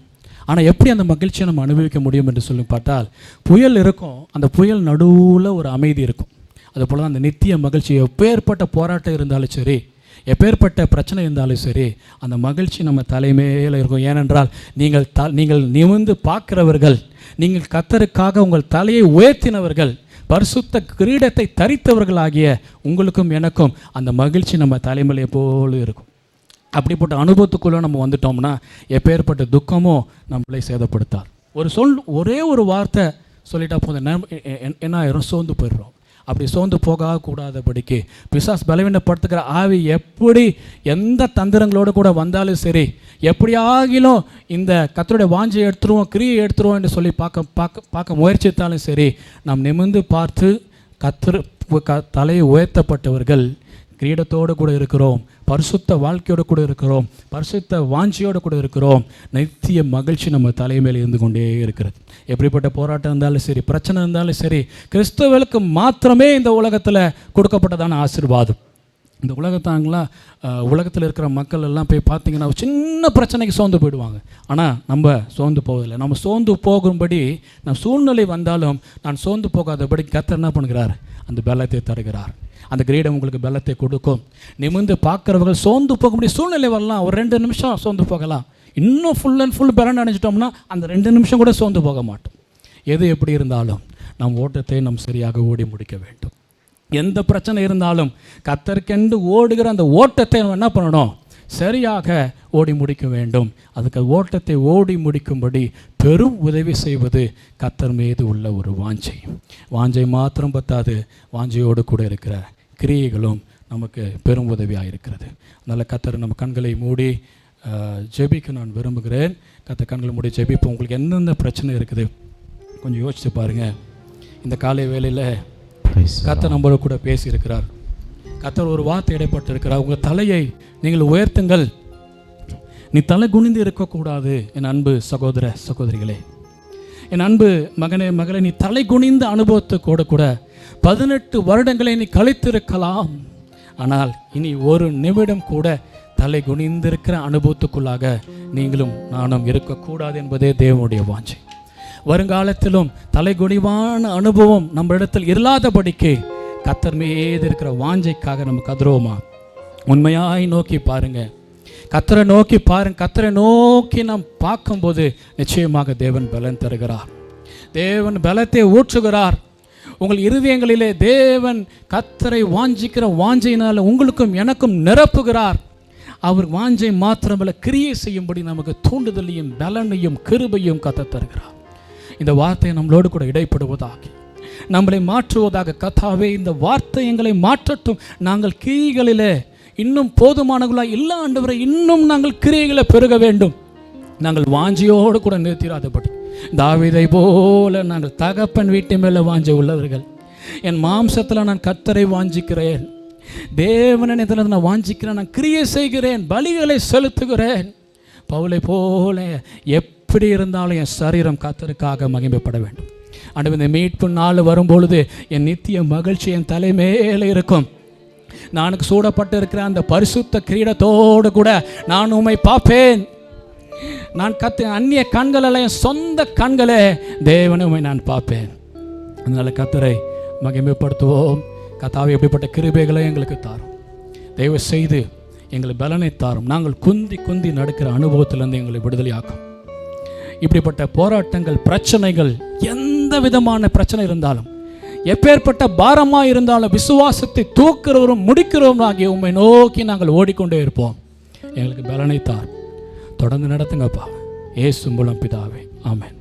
ஆனால் எப்படி அந்த மகிழ்ச்சியை நம்ம அனுபவிக்க முடியும் என்று சொல்லி பார்த்தால், புயல் இருக்கும், அந்த புயல் நடுவில் ஒரு அமைதி இருக்கும். அதுபோல் தான் அந்த நித்திய மகிழ்ச்சி. எப்பேற்பட்ட போராட்டம் இருந்தாலும் சரி, எப்பேற்பட்ட பிரச்சனை இருந்தாலும் சரி, அந்த மகிழ்ச்சி நம்ம தலைமையில் இருக்கும். ஏனென்றால் நீங்கள் நிமிர்ந்து பார்க்கிறவர்கள், நீங்கள் கர்த்தருக்காக உங்கள் தலையை உயர்த்தினவர்கள், பரிசுத்த கிரீடத்தை தரித்தவர்கள் ஆகிய உங்களுக்கும் எனக்கும் அந்த மகிழ்ச்சி நம்ம தலைமையிலே போல இருக்கும். அப்படிப்பட்ட அனுபவத்துக்குள்ளே நம்ம வந்துட்டோம்னா எப்பேற்பட்ட துக்கமும் நம்மளை சேதப்படுத்தார். ஒரே ஒரு வார்த்தை சொல்லிட்டா போதும், என்ன ஆயிரும், சோர்ந்து போயிடுறோம். அப்படி சோர்ந்து போகக்கூடாதபடிக்கு பிசாசு பலவீனப்படுத்துகிற ஆவி எப்படி எந்த தந்திரங்களோடு கூட வந்தாலும் சரி, எப்படி ஆகிலும் இந்த கர்த்தருடைய வாஞ்சை எடுத்துருவோம், கிரியை எடுத்துருவோம் என்று சொல்லி பார்க்க முயற்சித்தாலும் சரி, நாம் நிமிர்ந்து பார்த்து தலையை உயர்த்தப்பட்டவர்கள் கிரீடத்தோடு கூட இருக்கிறோம், பரிசுத்த வாழ்க்கையோடு கூட இருக்கிறோம், பரிசுத்த வாஞ்சியோடு கூட இருக்கிறோம். நித்திய மகிழ்ச்சி நம்ம தலைமையில் இருந்து கொண்டே இருக்கிறது. எப்படிப்பட்ட போராட்டம் இருந்தாலும் சரி, பிரச்சனை இருந்தாலும் சரி, கிறிஸ்தவர்களுக்கு மாத்திரமே இந்த உலகத்தில் கொடுக்கப்பட்டதான ஆசீர்வாதம். இந்த உலகத்தில் இருக்கிற மக்கள் எல்லாம் போய் பார்த்தீங்கன்னா சின்ன பிரச்சனைக்கு சோர்ந்து போயிடுவாங்க. ஆனால் நம்ம சோர்ந்து போவதில்லை. நம்ம சோர்ந்து போகும்படி சூழ்நிலை வந்தாலும் நான் சோர்ந்து போகாதபடி கர்த்தர் என்ன பண்ணுகிறார், அந்த பலத்தை தருகிறார். அந்த கிரீடம் உங்களுக்கு பலத்தை கொடுக்கும். நிமிர்ந்து பார்க்குறவர்கள் சோர்ந்து போக முடியும். சூழ்நிலை வரலாம், ஒரு 2 நிமிஷம் சோர்ந்து போகலாம். இன்னும் ஃபுல் அண்ட் ஃபுல் பலன் அடைஞ்சிட்டோம்னா அந்த 2 நிமிஷம் கூட சோர்ந்து போக மாட்டோம். எது எப்படி இருந்தாலும் நம் ஓட்டத்தை நாம் சரியாக ஓடி முடிக்க வேண்டும். எந்த பிரச்சனை இருந்தாலும் கர்த்தருக்கென்று ஓடுகிற அந்த ஓட்டத்தை நம்ம என்ன பண்ணணும், சரியாக ஓடி முடிக்க வேண்டும். அதுக்கு ஓட்டத்தை ஓடி முடிக்கும்படி பெரும் உதவி செய்வது கர்த்தர் மீது உள்ள ஒரு வாஞ்சை மாத்திரம் பத்தாது, வாஞ்சையோடு கூட இருக்கிற கிரியைகளும் நமக்கு பெரும் உதவியாக இருக்கிறது. அதனால் கர்த்தர் நம்ம கண்களை மூடி ஜெபிக்க நான் விரும்புகிறேன். கர்த்தர் கண்களை மூடி ஜெபிப்போம். உங்களுக்கு எந்தெந்த பிரச்சனை இருக்குது கொஞ்சம் யோசித்து பாருங்கள். இந்த காலை வேளையில் கர்த்தர் நம்மளோட கூட பேசியிருக்கிறார். கர்த்தர் ஒரு வார்த்தை இடைப்பட்டிருக்கிறார். உங்கள் தலையை நீங்கள் உயர்த்துங்கள், நீ தலை குனிந்து இருக்கக்கூடாது. என் அன்பு சகோதர சகோதரிகளே, என் அன்பு மகனே மகளே, நீ தலை குனிந்த அனுபவத்துக்கூட கூட 18 வருடங்களை நீ கழித்திருக்கலாம். ஆனால் இனி ஒரு நிமிடம் கூட தலை குனிந்திருக்கிற அனுபவத்துக்குள்ளாக நீங்களும் நானும் இருக்கக்கூடாது என்பதே தேவனுடைய வாஞ்சை. வருங்காலத்திலும் தலைகுனிவான அனுபவம் நம்ம இடத்தில் இல்லாதபடிக்கு கர்த்தர் மீது இருக்கிற வாஞ்சைக்காக நம்ம கதறுவோமா? உண்மையாய் நோக்கி பாருங்க, கர்த்தரை நோக்கி பாருங்க. கர்த்தரை நோக்கி நாம் பார்க்கும்போது நிச்சயமாக தேவன் பலன் தருகிறார். தேவன் பலத்தை ஊற்றுகிறார். உங்கள் இருதயங்களிலே தேவன் கர்த்தரை வாஞ்சிக்கிற வாஞ்சையினால் உங்களுக்கும் எனக்கும் நிரப்புகிறார். அவர் வாஞ்சை மாத்திரமல்ல, கிரியை செய்யும்படி நமக்கு தூண்டுதலையும் பலனையும் கிருபையும் கர்த்தர் தருகிறார். இந்த வார்த்தை நம்மளோடு கூட இடைப்படுவதாக, நம்மளை மாற்றுவதாக. கர்த்தாவே, இந்த வார்த்தை எங்களை மாற்றட்டும். நாங்கள் கிரியைகளிலே இன்னும் போதுமானவர்களாக இல்லை ஆண்டவரே, இன்னும் நாங்கள் கிரியைகளை பெருக வேண்டும். நாங்கள் வாஞ்சியோடு கூட நிறுத்திடாதபடி தாவீதை போல நாங்கள் தகப்பன் வீட்டு மேலே வாஞ்சை உள்ளவர்கள். என் மாம்சத்தில் நான் கர்த்தரை வாஞ்சிக்கிறேன், தேவனிடத்தில் நான் வாஞ்சிக்கிறேன், நான் கிரியை செய்கிறேன், பலிகளை செலுத்துகிறேன். பவுலை போல எப்படி இருந்தாலும் என் சரீரம் கர்த்தருக்காக மகிமைப்பட வேண்டும். ஆண்டவரே, இந்த மீட்பு நாள் வரும்பொழுது என் நித்திய மகிழ்ச்சி என் தலைமையில் இருக்கும். நானுக்கு சூடப்பட்டு இருக்கிற அந்த பரிசுத்த கிரீடத்தோடு கூட நான் உம்மை பார்ப்பேன். நான் அந்நிய கண்களல்ல, என் சொந்த கண்களே தேவனை உம்மை நான் பார்ப்பேன். அதனால் கர்த்தரை மகிமைப்படுத்துவோம். கர்த்தாவே, எப்படிப்பட்ட கிருபைகளை எங்களுக்கு தாரும். தயவு செய்து எங்களை பலனை தாரும். நாங்கள் குந்தி குந்தி நடக்கிற அனுபவத்திலிருந்து எங்களை விடுதலையாக்கும். இப்படிப்பட்ட போராட்டங்கள், பிரச்சனைகள், எந்த விதமான பிரச்சனை இருந்தாலும், எப்பேற்பட்ட பாரமாக இருந்தாலும், விசுவாசத்தை தூக்குறவரும் முடிக்கிறவரும் ஆகிய உம்மை நோக்கி நாங்கள் ஓடிக்கொண்டே இருப்போம். எங்களுக்கு பலனை தார். தொடர்ந்து நடத்துங்கப்பா. இயேசு மூலம் பிதாவே, ஆமென்.